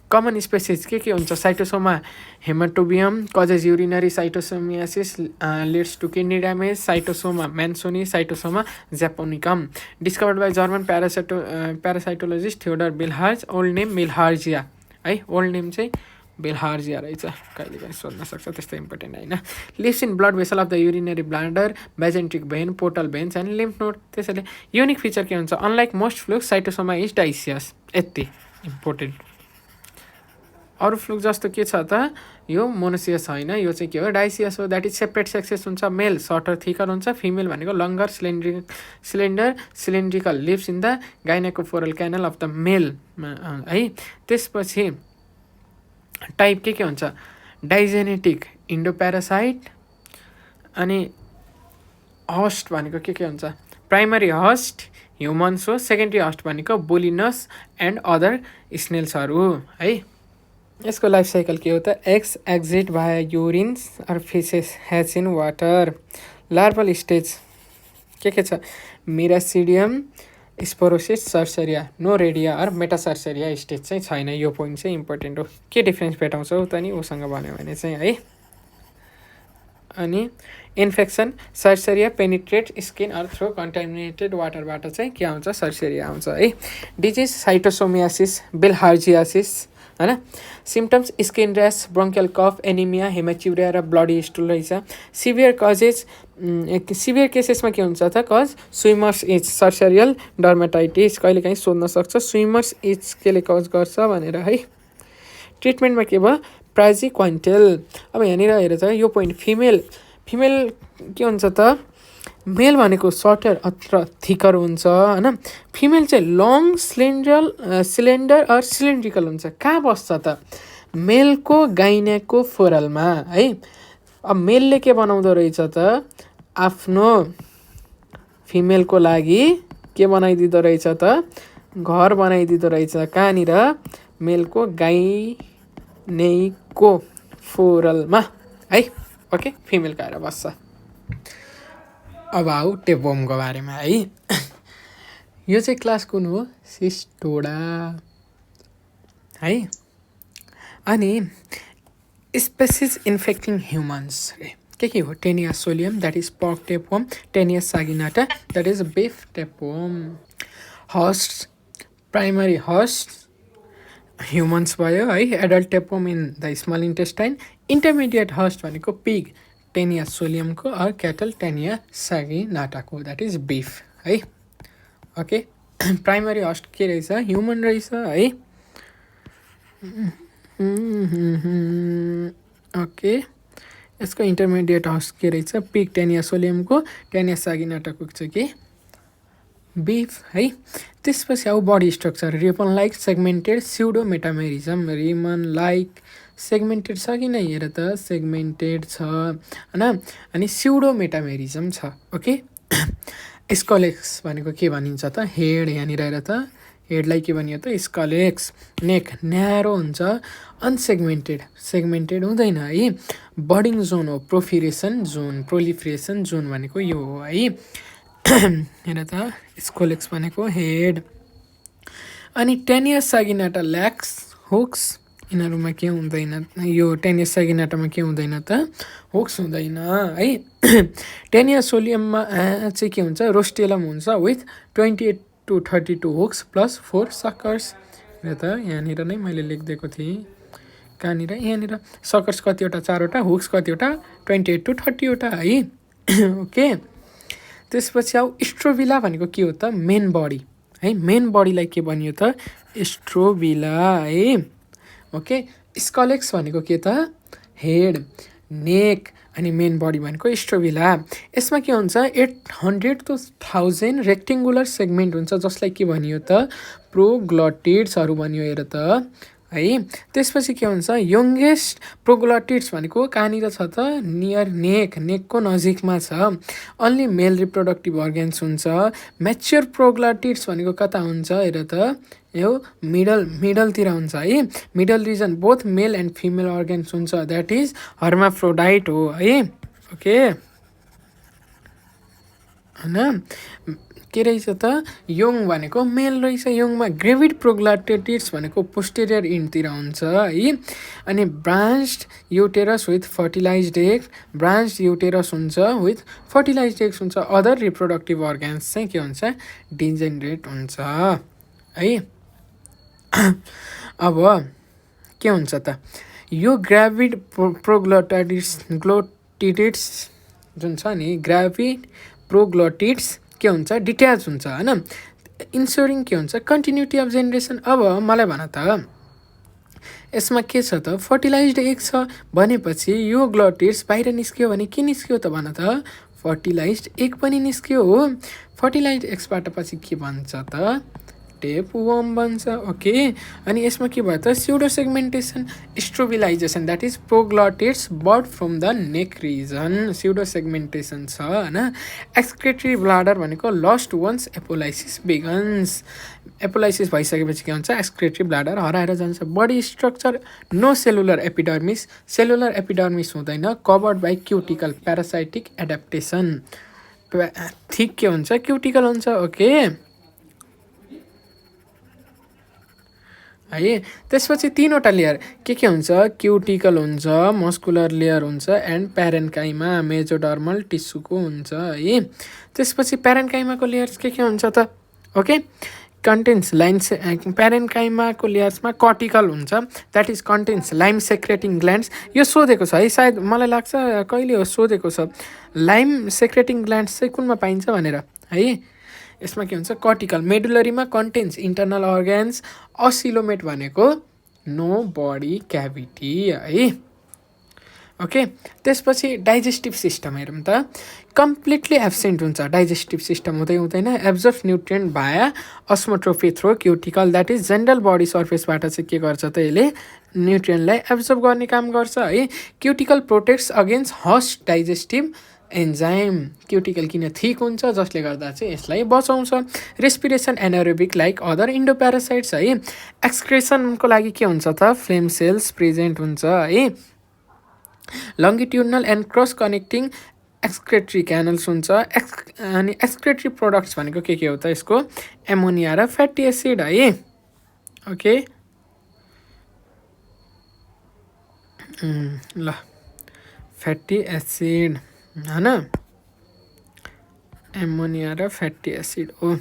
कमन स्पेसिस के हुन्छ Schistosoma haematobium causes urinary schistosomiasis leads to kidney damage, Schistosoma mansoni, Schistosoma japonicum, discovered by German parasitologist Theodor Bilharz, old name Bilharzia है। Old name चाहिँ बिल्हार्जिया रहेछ, कहिले काहीँ सोध्न सक्छ त्यस्तो इम्पोर्टेन्ट होइन। Lives in blood vessel of the urinary bladder, mesenteric vein, portal veins and lymph node. त्यसैले युनिक फिचर के हुन्छ unlike most flukes Schistosoma is dioecious, यति इम्पोर्टेन्ट। अरू फ्लुक जस्तो के छ त यो मोनोसियस होइन, यो चाहिँ के हो डाइसियस हो। द्याट इज सेपरेट सेक्सेस हुन्छ, मेल सर्टर थिकर हुन्छ, फिमेल भनेको longer cylindrical lives in the gynaecophoral canal of the male है। त्यसपछि टाइप के हुन्छ डाइजेनेटिक इन्डोप्यारासाइट। अनि हस्ट भनेको के हुन्छ प्राइमरी हस्ट ह्युमन्स हो, सेकेन्डरी हस्ट भनेको बोलिनस एन्ड अदर स्नेल्सहरू है। यसको लाइफ साइकल के हो त eggs exit via urines or faeces has in water. Larval stage के छ miracidium sporocyst cercaria, no redia or metacercaria stage चाहिँ छैन। यो पोइन्ट चाहिँ इम्पोर्टेन्ट हो, के डिफ्रेन्स भेटाउँछौ त नि उसँग भन्यो भने चाहिँ है। अनि infection cercaria penetrate skin or through contaminated वाटरबाट चाहिँ के आउँछ सर्सेरिया आउँछ है। डिजिज साइटोसोमियासिस बिल्हार्जियासिस होइन। सिम्टम्स स्किन ऱ्यास, ब्रोङ्कियल कफ, एनिमिया, हेमाच्युरिया र ब्लडी स्टुल रहेछ। सिभियर केसेसमा के हुन्छ त कज स्विमर्स इज सर्सेरियल डर्मेटाइटिस, कहिले काहीँ सोध्न सक्छ स्विमर्स इज केले कज गर्छ भनेर है। ट्रिटमेन्टमा के भयो प्राजिक्वान्टेल। अब यहाँनिर हेर त यो पोइन्ट फिमेल के हुन्छ त मेल भनेको सर्टर अथवा थिकर हुन्छ होइन। फिमेल चाहिँ लङ सिलिन्डर अर सिलिन्ड्रिकल हुन्छ। कहाँ बस्छ त मेलको गाइनेको फोरलमा है। अब मेलले के बनाउँदो रहेछ त आफ्नो फिमेलको लागि के बनाइदिँदो रहेछ त घर बनाइदिँदो रहेछ कहाँनिर मेलको गाइनेको फोरलमा है। ओके फिमेल गएर बस्छ। अब आऊ टेपवर्मको बारेमा है। यो चाहिँ क्लास कुन हो सिस्टोडा है। अनि स्पेसिस इन्फेक्टिङ ह्युमन्स के हो Taenia solium that is pork tapeworm, Taenia saginata that is beef tapeworm. Host primary host humans भयो है। Adult tapeworm in the small intestine. Intermediate host भनेको पिग टेनिया सोलियमको अर क्याटल टेनिया सागिनाटाको, that is beef है। Okay, primary host के रहेछ? Human रहेछ है। ओके, यसको इन्टरमिडिएट होस्ट के रहेछ? पिग टेनिया सोलियमको, टेनिया सागिनाटाको चाहिँ के बिफ है। त्यसपछि अब body structure, ribbon like segmented pseudo metamerism, ribbon like segmented छ कि नै हेर त, सेगमेन्टेड छ होइन, अनि स्युडो मेटामेरिजम छ। ओके, स्कलेक्स भनेको के भनिन्छ त? हेड, यहाँनिर हेर त, हेडलाई के भनियो त? स्कलेक्स। नेक न्यारो हुन्छ, अनसेगमेन्टेड, सेगमेन्टेड हुँदैन है। बर्डिङ जोन हो, प्रोलिफरेसन जोन भनेको यो हो है। हेर त, स्कोलेक्स भनेको हेड। अनि टेनिया सागिनाटा ल्याक्स हुक्स, यिनीहरूमा के हुँदैन? यो टेनिया सागिनाटामा के हुँदैन त? हुक्स हुँदैन है। टेनिया सोलियममा चाहिँ के हुन्छ? रोस्टेलम हुन्छ with 28 to 32 hooks plus 4 suckers. हेर त, यहाँनिर नै मैले लेखिदिएको थिएँ, कहाँनिर? यहाँनिर सकर्स कतिवटा? 4वटा, हुक्स कतिवटा? 28 to 30 वटा है। ओके, त्यसपछि अब स्ट्रोबिला भनेको के हो त? मेन बडी है। मेन बडीलाई के भनियो त? स्ट्रोबिला है। ओके, स्कलेक्स भनेको के त? हेड, नेक, अनि मेन बडी भनेको स्ट्रोबिला। यसमा के हुन्छ? 800 to 1000 रेक्टेङ्गुलर सेगमेन्ट हुन्छ, जसलाई के भनियो त? प्रोग्लटिड्सहरू भनियो। हेर त है। त्यसपछि के हुन्छ? यङ्गेस्ट प्रोग्लटिड्स भनेको कहाँनिर छ त? नियर नेक, नेकको नजिकमा छ। अन्ली मेल रिप्रोडक्टिभ अर्गेन्स हुन्छ। म्याच्योर प्रोग्लटिड्स भनेको कता हुन्छ? हेर त, यो मिडलतिर हुन्छ है। Middle region both male and female organs हुन्छ, द्याट इज हर्माफ्रोडाइट हो है। ओके, होइन, के रहेछ त? योङ भनेको मेल रहेछ। योङमा ग्रेभिड प्रोग्लटिड्स भनेको पोस्टेरियर इन्डतिर हुन्छ है। अनि branched uterus with fertilized egg, branched uterus हुन्छ विथ फर्टिलाइज्ड एग्स हुन्छ। अदर रिप्रोडक्टिभ अर्गेन्स चाहिँ के हुन्छ? डिजेनरेट हुन्छ है। अब के हुन्छ त? यो ग्राभिड प्रोग्लटिड्स जुन छ नि, ग्राभिड प्रोग्लटिड्स के हुन्छ? डिट्याच हुन्छ होइन। इन्स्योरिङ के हुन्छ? Continuity of generation. अब मलाई भन त, यसमा के छ त? फर्टिलाइज्ड एग छ भनेपछि यो ग्लटिड्स बाहिर निस्क्यो भने के निस्क्यो त? भन त, फर्टिलाइज्ड एग पनि निस्क्यो हो। फर्टिलाइज्ड एग्सबाट पछि के भन्छ त? टेप वर्म बन्छ। ओके, अनि यसमा के भयो त? Pseudo segmentation, strobilization, that is proglottids bud from the neck region. Pseudo segmentation छ होइन। एक्सक्रेटरी ब्लाडर भनेको lost once apolysis begins. Apolysis भइसकेपछि के हुन्छ? एक्सक्रेटरी ब्लाडर हराएर जान्छ। Body structure, no cellular epidermis, cellular epidermis हुँदैन। Covered by cuticle, parasitic adaptation. ठिक के हुन्छ? क्युटिकल हुन्छ। ओके है। त्यसपछि 3वटा लेयर के हुन्छ? क्युटिकल हुन्छ, मस्कुलर लेयर हुन्छ, एन्ड प्यारेन्काइमा, मेजोडर्मल टिस्युको हुन्छ है। त्यसपछि प्यारेन्काइमाको लेयर्स के हुन्छ त? ओके, कन्टेन्स लाइम, प्यारेन्काइमाको लेयर्समा कर्टिकल हुन्छ, that is contains lime secreting glands. यो सोधेको छ है, सायद मलाई लाग्छ कहिले हो सोधेको छ, लाइम सेक्रेटिङ ग्ल्यान्ड्स चाहिँ कुनमा पाइन्छ भनेर है। यसमा के हुन्छ? कर्टिकल। मेडुलरीमा कन्टेन्स इन्टर्नल अर्ग्यान्स। असिलोमेट भनेको नो बडी क्याभिटी है। ओके, त्यसपछि डाइजेस्टिभ सिस्टम हेरौँ त, कम्प्लिटली एब्सेन्ट हुन्छ। डाइजेस्टिभ सिस्टम हुँदैन। Absorb nutrient via osmotrophy through cuticle, that is general body सर्फेसबाट चाहिँ के गर्छ त? यसले न्युट्रिएन्टलाई एब्जर्भ गर्ने काम गर्छ है। Cuticle protects against हस्ट digestive enzyme. Cuticle किन थिक हुन्छ? जसले गर्दा चाहिँ यसलाई बचाउँछ। रेस्पिरेसन एनारोबिक लाइक अदर इन्डोप्यारासाइट्स है। एक्सक्रेसनको लागि के हुन्छ त? फ्लेम सेल्स प्रेजेन्ट हुन्छ है। Longitudinal and cross connecting excretory क्यानल्स हुन्छ। अनि एक्सक्रेटरी प्रोडक्ट्स भनेको के हो त? यसको एमोनिया र फ्याटी एसिड है। ओके, ल, फ्याटी एसिड होइन, एमोनिया र फ्याटी एसिड हो।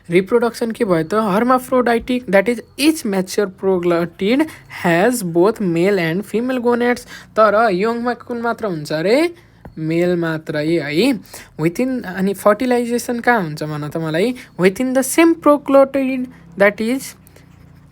रिप्रोडक्सन के भयो त hermaphroditic that is each mature proglottid has both male and female gonads. तर यङमा कुन मात्र हुन्छ अरे मेल मात्रै है। विथिन अनि फर्टिलाइजेसन कहाँ हुन्छ भन त मलाई, within the same proglottid that is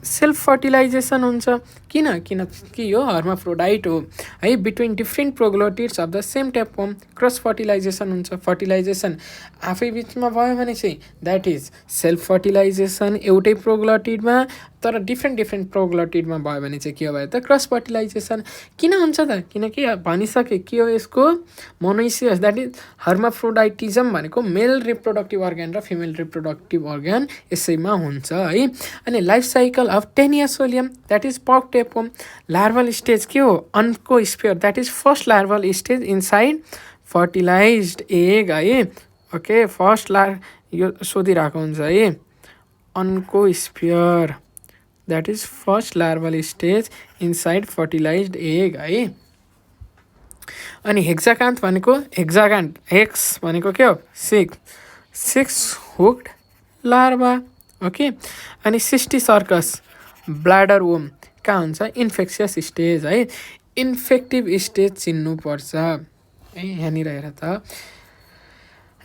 self fertilization हुन्छ। किनकि यो हर्माफ्रोडाइट हो है। Between different proglottids of the same tapeworm cross fertilization हुन्छ। फर्टिलाइजेसन आफै बिचमा भयो भने चाहिँ द्याट इज सेल्फ फर्टिलाइजेसन एउटै प्रोग्लोटिडमा, तर डिफ्रेन्ट प्रोग्लोटिडमा भयो भने चाहिँ के हो भयो त क्रस फर्टिलाइजेसन। किन हुन्छ त, किनकि भनिसके के हो यसको मोनोइसियस द्याट इज हर्माफ्रोडाइटिजम भनेको मेल रिप्रोडक्टिभ अर्गन र फिमेल रिप्रोडक्टिभ अर्गन यसैमा हुन्छ है। अनि life cycle of Taenia solium that is pork tapeworm. Larval stage के हो, oncosphere that is first larval stage inside fertilized egg है। ओके, फर्स्ट यो सोधिरहेको हुन्छ है, oncosphere that is first larval stage inside fertilized egg है। अनि हेक्साकान्थ भनेको हेक्साकान्थ हेक्स भनेको के हो सिक्स हुक्ड लार्भा। ओके, अनि सिस्टिसर्कस ब्ल्याडर वोम कहाँ हुन्छ इन्फेक्सियस स्टेज है। इन्फेक्टिभ स्टेज चिन्नुपर्छ है। यहाँनिर हेर त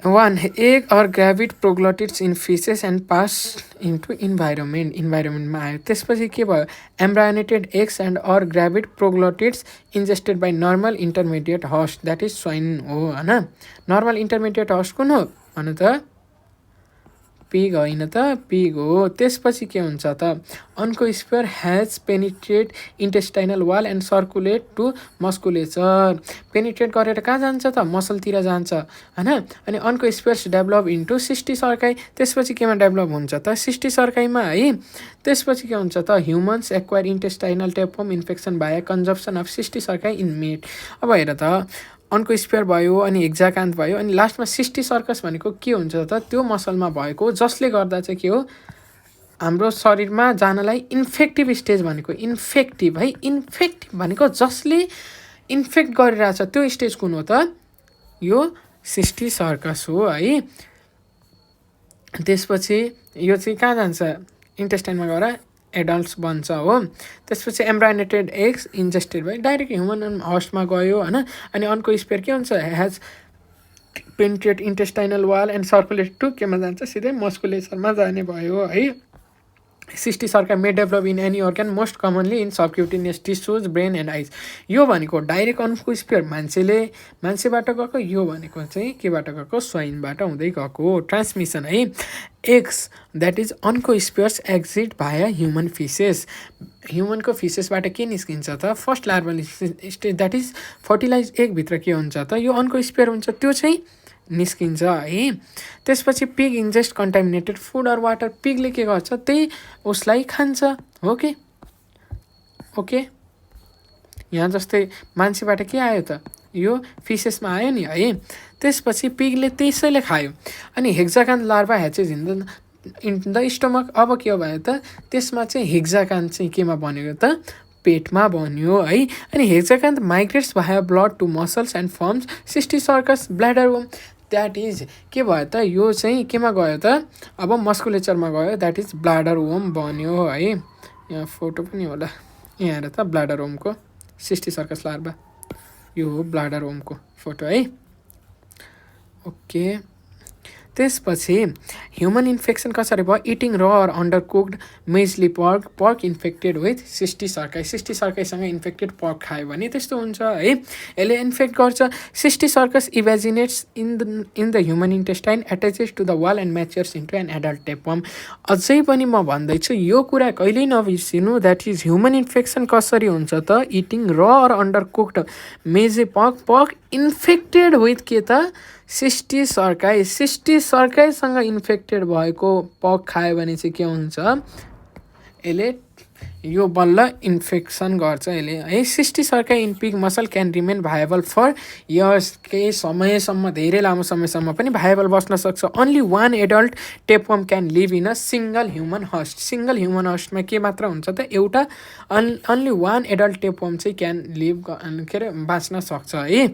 1 egg or gravid proglottids in feces and pass into इन्भाइरोमेन्टमा आयो। त्यसपछि के भयो, embryonated eggs and or gravid proglottids ingested by normal intermediate host that is swine हो होइन। नर्मल इन्टरमिडिएट हस्ट कुन हो भन त, पिग होइन त, पिग हो। त्यसपछि के हुन्छ त, oncosphere has penetrate intestinal wall and circulate to musculature. Penetrate गरेर कहाँ जान्छ त, मसलतिर जान्छ होइन। अनि oncospheres develop into cysticerci. त्यसपछि केमा डेभलप हुन्छ त, सिस्टी सर्काईमा है। त्यसपछि के हुन्छ त, humans acquire intestinal tapeworm infection by consumption of cysticerci in meat. अब हेर त, अन्कोस्फियर भयो अनि हेक्साकान्थ भयो अनि लास्टमा सिस्टी सर्कस भनेको के हुन्छ त, त्यो मसलमा भएको जसले गर्दा चाहिँ के हो हाम्रो शरीरमा जानलाई इन्फेक्टिभ स्टेज भनेको इन्फेक्टिभ है। इन्फेक्टिभ भनेको जसले इन्फेक्ट गरिरहेछ त्यो स्टेज कुन हो त, यो सिस्टी सर्कस हो है। त्यसपछि यो चाहिँ कहाँ जान्छ, इन्टेस्टाइनमा गएर एडल्ट्स बन्छ हो। त्यसपछि एम्ब्रायोनेटेड एग्स इन्जेस्टेड भयो डाइरेक्ट ह्युमन हस्टमा गयो होइन। अनि अन्कोस्फियर के हुन्छ, has penetrate intestinal wall and circulate to केमा जान्छ, सिधै मस्कुलेचरमा जाने भयो है। Cysticerci may develop in any organ most commonly in subcutaneous tissues brain and eyes. यो भनेको डाइरेक्ट अन्कोस्फियर मान्छेबाट गएको, यो भनेको चाहिँ केबाट गएको, स्वाइनबाट हुँदै गएको ट्रान्समिसन है। Eggs that is oncospheres exit via human feces. ह्युमनको फिसेसबाट के निस्किन्छ त, first larval stage that is fertilize एगभित्र के हुन्छ त, यो अन्कोस्फियर हुन्छ, त्यो चाहिँ निस्किन्छ है। त्यसपछि pig ingest contaminated food or water. पिगले के गर्छ, त्यही उसलाई खान्छ हो कि। ओके, यहाँ जस्तै मान्छेबाट के आयो त, यो फिसेसमा आयो नि है। त्यसपछि पिगले त्यसैले खायो। अनि हेक्साकान्थ लार्भा ह्याचेज इन द स्टमक। अब के हो भयो त, त्यसमा चाहिँ हेक्साकान्थ चाहिँ केमा बनेको त, पेटमा बन्यो है। अनि hexacanth migrates via blood to muscles and forms cysticercus bladder worm. That is के भयो त, यो चाहिँ केमा गयो त, अब मस्कुलेचरमा गयो, द्याट इज ब्ल्याडर वोम बन्यो है। यहाँ फोटो पनि होला, यहाँ हेर त ब्ल्याडर वोमको सिस्टी सर्कस लार्भा, यो हो ब्ल्याडर वोमको फोटो है। ओके, त्यसपछि ह्युमन इन्फेक्सन कसरी भयो, eating raw or undercooked measly pork infected with cysticerci. सिस्टी सर्काईसँग इन्फेक्टेड पर्क खायो भने त्यस्तो हुन्छ है। यसले इन्फेक्ट गर्छ। Cysticercus evaginates in the human intestine attaches to the wall and matures into an adult tapeworm. अझै पनि म भन्दैछु यो कुरा कहिल्यै नबिर्सिनु, द्याट इज ह्युमन इन्फेक्सन कसरी हुन्छ त, eating raw or under cooked मेजे पर्क इन्फेक्टेड विथ के त, सिस्टी सर्काई। सिस्टी सर्काईसँग इन्फेक्टेड भएको पर्क खायो भने चाहिँ के हुन्छ, यसले यो बल्ल इन्फेक्सन गर्छ यसले है। Cysticerci in pig muscle can remain viable for years. केही समयसम्म, धेरै लामो समयसम्म पनि भाइबल बस्न सक्छ। Only 1 adult tapeworm can live in a single human host. Single human हस्टमा के मात्र हुन्छ त, एउटा ओन्ली 1 एडल्ट टेपवर्म चाहिँ क्यान लिभ के अरे बाँच्न सक्छ है।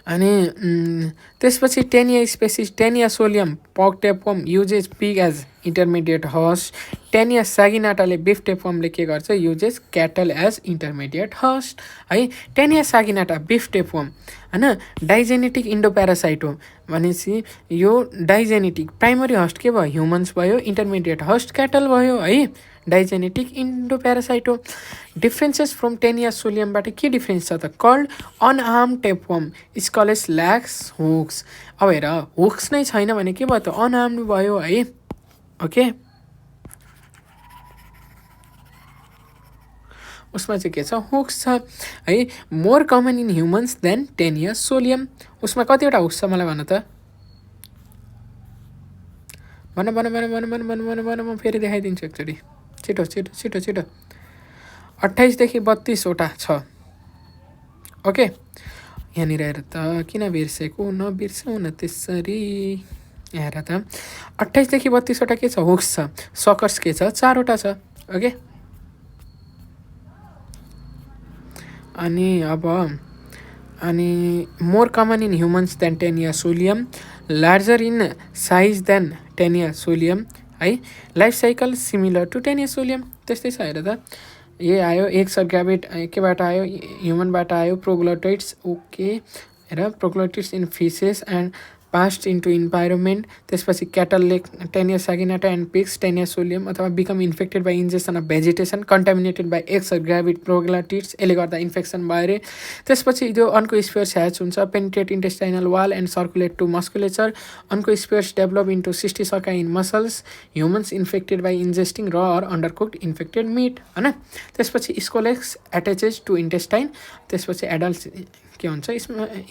अनि त्यसपछि Taenia species Taenia solium pork tapeworm uses pig as intermediate host. Taenia सागिनाटाले बिफ टेपवर्मले के गर्छ uses cattle as intermediate host है। टेनिया सागिनाटा बिफ टेपवर्म होइन डाइजेनेटिक इन्डोप्यारासाइट हो भनेपछि यो डाइजेनेटिक प्राइमरी होस्ट के भयो ह्युमन्स भयो, इन्टरमिडिएट होस्ट क्याटल भयो है। डाइजेनेटिक इन्डोप्यारासाइट हो। डिफ्रेन्सेस फ्रम टेनिया सोलियमबाट के डिफ्रेन्स छ त कल्ड अनआर्म टेपवर्म स्कलेस ल्याक्स हुक्स। अब हेर हुक्स नै छैन भने के भयो त अनआर्म भयो है। ओके उसमा चाहिँ के छ हुक्स छ है। More common in humans than Taenia solium. उसमा कतिवटा हुक्स छ मलाई भन त भन भन भन भन भन भन भन भन म फेरि देखाइदिन्छु एकचोटि छिटो छिटो छिटो छिटो 28 देखि 32वटा छ। ओके यहाँनिर हेर त किन बिर्सेको नबिर्सौँ न त्यसरी। हेर त 28 देखि 32वटा के छ हुक्स छ। सकर्स के छ 4वटा छ। ओके अनि more common in humans than Taenia solium, larger in size than Taenia solium है। Life cycle similar to Taenia solium त्यस्तै छ। हेर त ये आयो एक्सरग्याबिट केबाट आयो ह्युमनबाट आयो प्रोग्लोटाइड्स। ओके हेर proglottids in feces and passed into environment. त्यसपछि क्याटलले Taenia saginata and pigs Taenia solium अथवा become infected by ingestion of vegetation contaminated by एक्सरग्याबिट प्रोग्लोटाइड्स यसले गर्दा इन्फेक्सन भयो अरे। त्यसपछि त्यो अन्को स्पियर्स ह्याच हुन्छ penetrate intestinal wall and circulate to musculature. Oncospheres develop into cysticerci in muscles. Humans infected by ingesting raw or undercooked infected meat होइन। त्यसपछि स्कोलेक्स एट्याचेज टु इन्टेस्टाइन। त्यसपछि एडल्ट के हुन्छ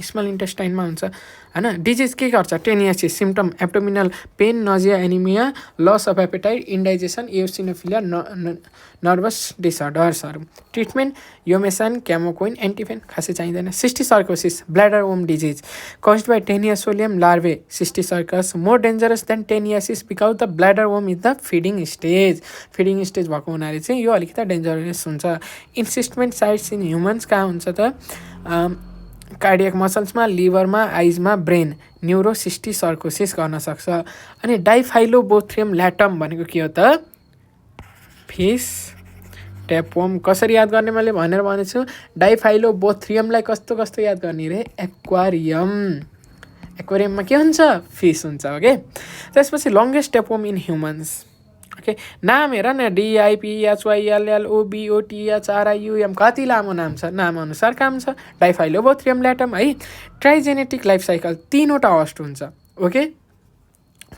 स्मल इन्टेस्टाइनमा हुन्छ होइन। Disease के गर्छ taeniasis symptom abdominal pain nausea anaemia loss of appetite indigestion eosinophilia nervous डिसअर्डर्सहरू। ट्रिटमेन्ट योमेसन क्यामोकोइन एन्टिफेन खासै चाहिँदैन। Cysticercosis bladder worm disease caused by Taenia solium larvae cysticercus more dangerous than taeniasis because the bladder worm is the feeding stage भएको हुनाले चाहिँ यो अलिकति dangerous हुन्छ। इन्सिस्टमेन्ट sites in humans कहाँ हुन्छ त कार्डियक मसल्समा लिभरमा आइजमा ब्रेन न्युरोसिस्टिसर्कोसिस गर्न सक्छ। अनि डाइफाइलोबोथ्रियम ल्याटम भनेको के हो त फिस टेपवर्म। कसरी याद गर्ने मैले भनेर भनेछु डाइफाइलोबोथ्रियमलाई कस्तो कस्तो याद गर्ने रे एक्वारियममा के हुन्छ फिस हुन्छ। ओके त्यसपछि longest tapeworm in humans. Okay नाम हेर न DIPHYLLOBOTHRIUM कति लामो नाम छ नाम अनुसार काम छ। डाइफाइलोबोथ्रियम ल्याटम है। ट्राइजेनेटिक लाइफ साइकल 3वटा होस्ट हुन्छ। ओके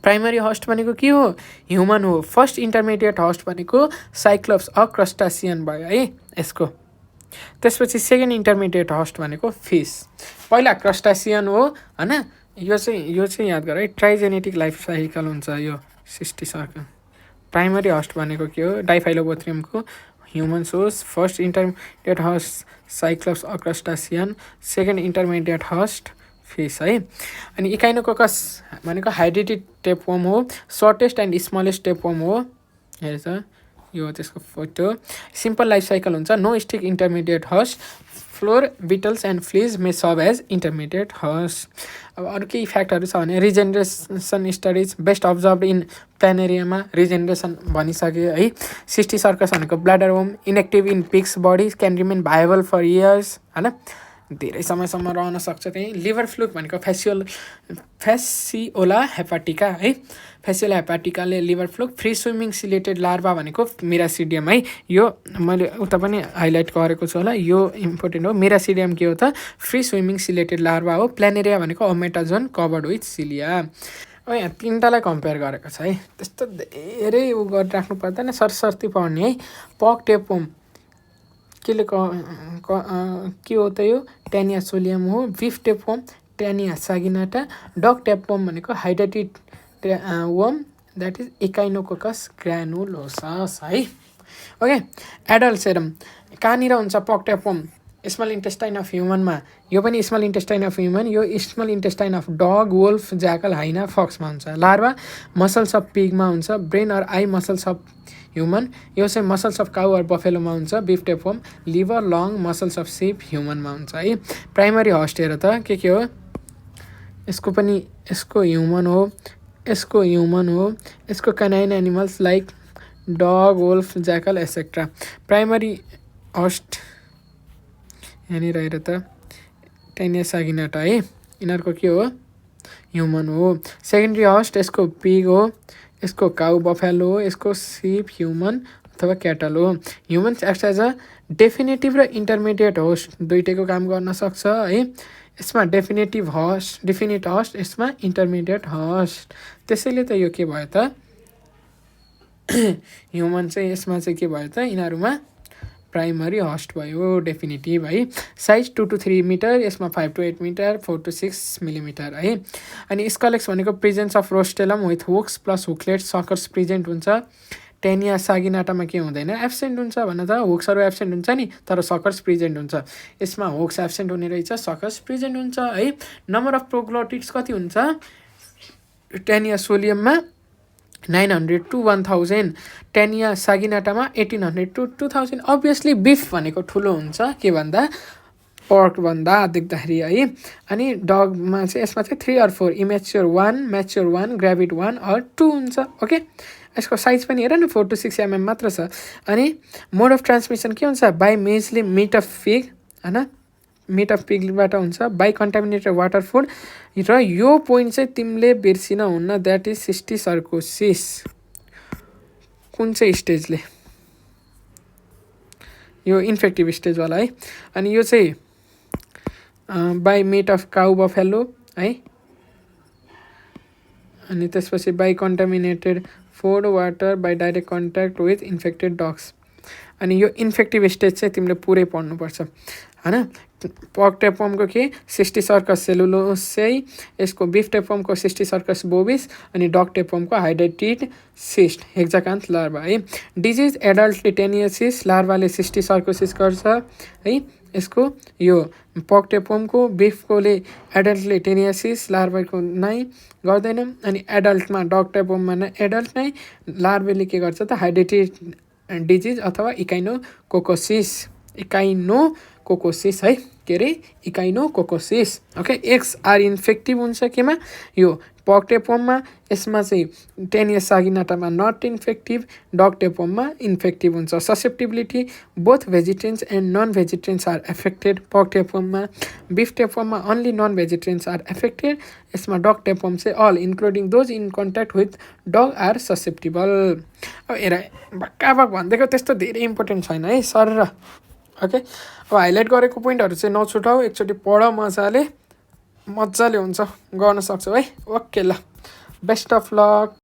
प्राइमरी होस्ट भनेको के हो ह्युमन हो। फर्स्ट इन्टरमिडिएट होस्ट भनेको साइक्लोप्स अक्रस्टासियन भयो है यसको। त्यसपछि सेकेन्ड इन्टरमिडिएट होस्ट भनेको फिस। पहिला क्रस्टासियन हो होइन। यो चाहिँ याद गर है ट्राइजेनेटिक लाइफ साइकल हुन्छ यो सिस्टिसर्कल। प्राइमरी होस्ट भनेको के हो डाइफाइलोबोथ्रियमको humans host. First intermediate host cyclops a crustacean, second intermediate host fish है। अनि इकाइनोकोकस भनेको हाइड्रेटेड टेपवर्म हो। सर्टेस्ट एन्ड स्मलेस्ट टेपवर्म हो। हेर्छ यो त्यसको फोटो। सिम्पल लाइफ साइकल हुन्छ। No strict intermediate host. Flour beetles and fleas may serve as intermediate host. अब अरू केही फ्याक्टहरू छ भने regeneration studies best observed in प्लानेरियामा रिजेनरेसन भनिसक्यो है। सिस्टिसर्कस भनेको bladder worm inactive in pigs body can remain viable for years होइन धेरै समयसम्म रहन सक्छ। त्यही लिभर फ्लुक भनेको फेसिओला हेपाटिका है। फेसिओला हेपाटिकाले liver fluke. Free swimming ciliated larva भनेको मिरासिडियम है। यो मैले उता पनि हाइलाइट गरेको छु होला यो इम्पोर्टेन्ट हो। मिरासिडियम के हो त फ्री स्विमिङ सिलेटेड लार्भा हो। प्लानेरिया भनेको ओमेटाजोन कभर्ड विथ सिलिया। अब यहाँ 3टालाई कम्पेयर गरेको छ है। त्यस्तो धेरै गरिराख्नु पर्दैन सरसर्ती पढ्ने है। पर्क टेपवर्म के हो त यो टेनिया सोलियम हो। Beef tapeworm Taenia saginata. Dog tapeworm भनेको हाइड्रेटेड worm that is Echinococcus granulosus है। ओके एडल्ट सेरम कहाँनिर हुन्छ pork tapeworm small intestine of ह्युमनमा। यो पनि स्मल इन्टेस्टाइन अफ ह्युमन। यो small intestine of dog wolf jackal hyena फक्समा हुन्छ। लार्भा मसल्स अफ पिगमा हुन्छ। Brain or eye muscles of human. यो चाहिँ मसल्स अफ काउ अर बफेलोमा हुन्छ। Beef tapeworm liver long muscles of सिप ह्युमनमा हुन्छ है। प्राइमरी होस्ट हेर त के हो यसको ह्युमन हो। यसको ह्युमन हो। यसको canine animals like dog, wolf, jackal etcetera. Primary host यहाँनिर हेर त टेनिया सागिनाटा है, यिनीहरूको के हो ह्युमन हो। सेकेन्डरी होस्ट यसको पिग हो, यसको काउ बफेलो हो, यसको सिप ह्युमन अथवा क्याटल हो। Humans act as a definitive र इन्टरमिडिएट होस्ट, दुइटैको काम गर्न सक्छ है। यसमा डेफिनेट होस्ट, यसमा इन्टरमिडिएट होस्ट। त्यसैले त यो के भयो त ह्युमन चाहिँ यसमा चाहिँ के भयो त यिनीहरूमा प्राइमरी होस्ट भयो डेफिनेटिभ है। साइज 2 to 3 मिटर, यसमा 5 to 8 मिटर, 4 to 6 मिलिमिटर है। अनि स्कलेक्स भनेको presence of rostellum with hooks plus hooklet suckers present हुन्छ। टेनिया सागिनाटामा के हुँदैन, एब्सेन्ट हुन्छ भन त, हुक्सहरू एब्सेन्ट हुन्छ नि तर सकर्स प्रेजेन्ट हुन्छ। यसमा हुक्स एब्सेन्ट हुने रहेछ, सकर्स प्रेजेन्ट हुन्छ है। नम्बर अफ प्रोग्लोटिड्स कति हुन्छ टेनिया सोलियममा 900 to 1000, टेनिया सागिनाटामा 1800 to 2000। अभियसली बिफ भनेको ठुलो हुन्छ के भन्दा पर्क भन्दा देख्दाखेरि है। अनि डगमा चाहिँ यसमा चाहिँ 3 or 4, इमेच्योर 1, म्याच्योर 1, ग्राभिड 1 or 2 हुन्छ। ओके, यसको साइज पनि हेर न 4 to 6 mm मात्र छ। अनि मोड अफ ट्रान्समिसन के हुन्छ, बाई मेजली मिट अफ पिग होइन, मिट अफ पिगबाट हुन्छ, बाई कन्टामिनेटेड वाटर फुड। र यो पोइन्ट चाहिँ तिमीले बिर्सिन हुन्न, द्याट इज सिस्टिसर्कोसिस। कुन चाहिँ स्टेजले, यो इन्फेक्टिभ स्टेजवाला है। अनि यो चाहिँ by meat of cow buffalo है। अनि त्यसपछि by contaminated food water by direct contact with infected dogs. अनि यो इन्फेक्टिभ स्टेज चाहिँ तिमीले पुरै पढ्नुपर्छ होइन। पर्क टेपवर्मको के सिस्टिसर्कस सेलुलोसेई, यसको बिफ टेपवर्मको सिस्टिसर्कस बोबिस, अनि डग टेपवर्मको हाइड्रेटिड सिस्ट हेक्जाकान्थ लार्भा है। डिजिज एडल्ट टेनियसिस, लार्भाले सिस्टिसर्कोसिस गर्छ है। यसको यो पर्क टेपवर्मको, बिफकोले एडल्टले टेनियसिस, लार्भाको नै गर्दैन। अनि एडल्टमा डग टेपवर्ममा नै एडल्ट नै, लार्भाले के गर्छ त हाइड्रेटिड डिजिज अथवा इकाइनोकोकोसिस है, के अरे echinococcosis. Okay, eggs are infective हुन्छ केमा, यो पर्क टेपवर्ममा। यसमा चाहिँ टेनिया सागिनाटामा नट इन्फेक्टिभ, डग टेपवर्ममा इन्फेक्टिभ हुन्छ। Susceptibility both vegetarians and non vegetarians are affected pork टेपवर्ममा। बिफ टेपवर्ममा only non vegetarians are affected. यसमा डग टेपवर्म चाहिँ all including those in contact with dog are susceptible. अब हेर भक्काभक भनिदिएको त्यस्तो धेरै इम्पोर्टेन्ट छैन है सर र। ओके, अब हाइलाइट गरेको पोइन्टहरू चाहिँ नछुटाऊ, एकचोटि पढ मजाले हुन्छ, गर्न सक्छौ है। ओके ल, बेस्ट अफ लक।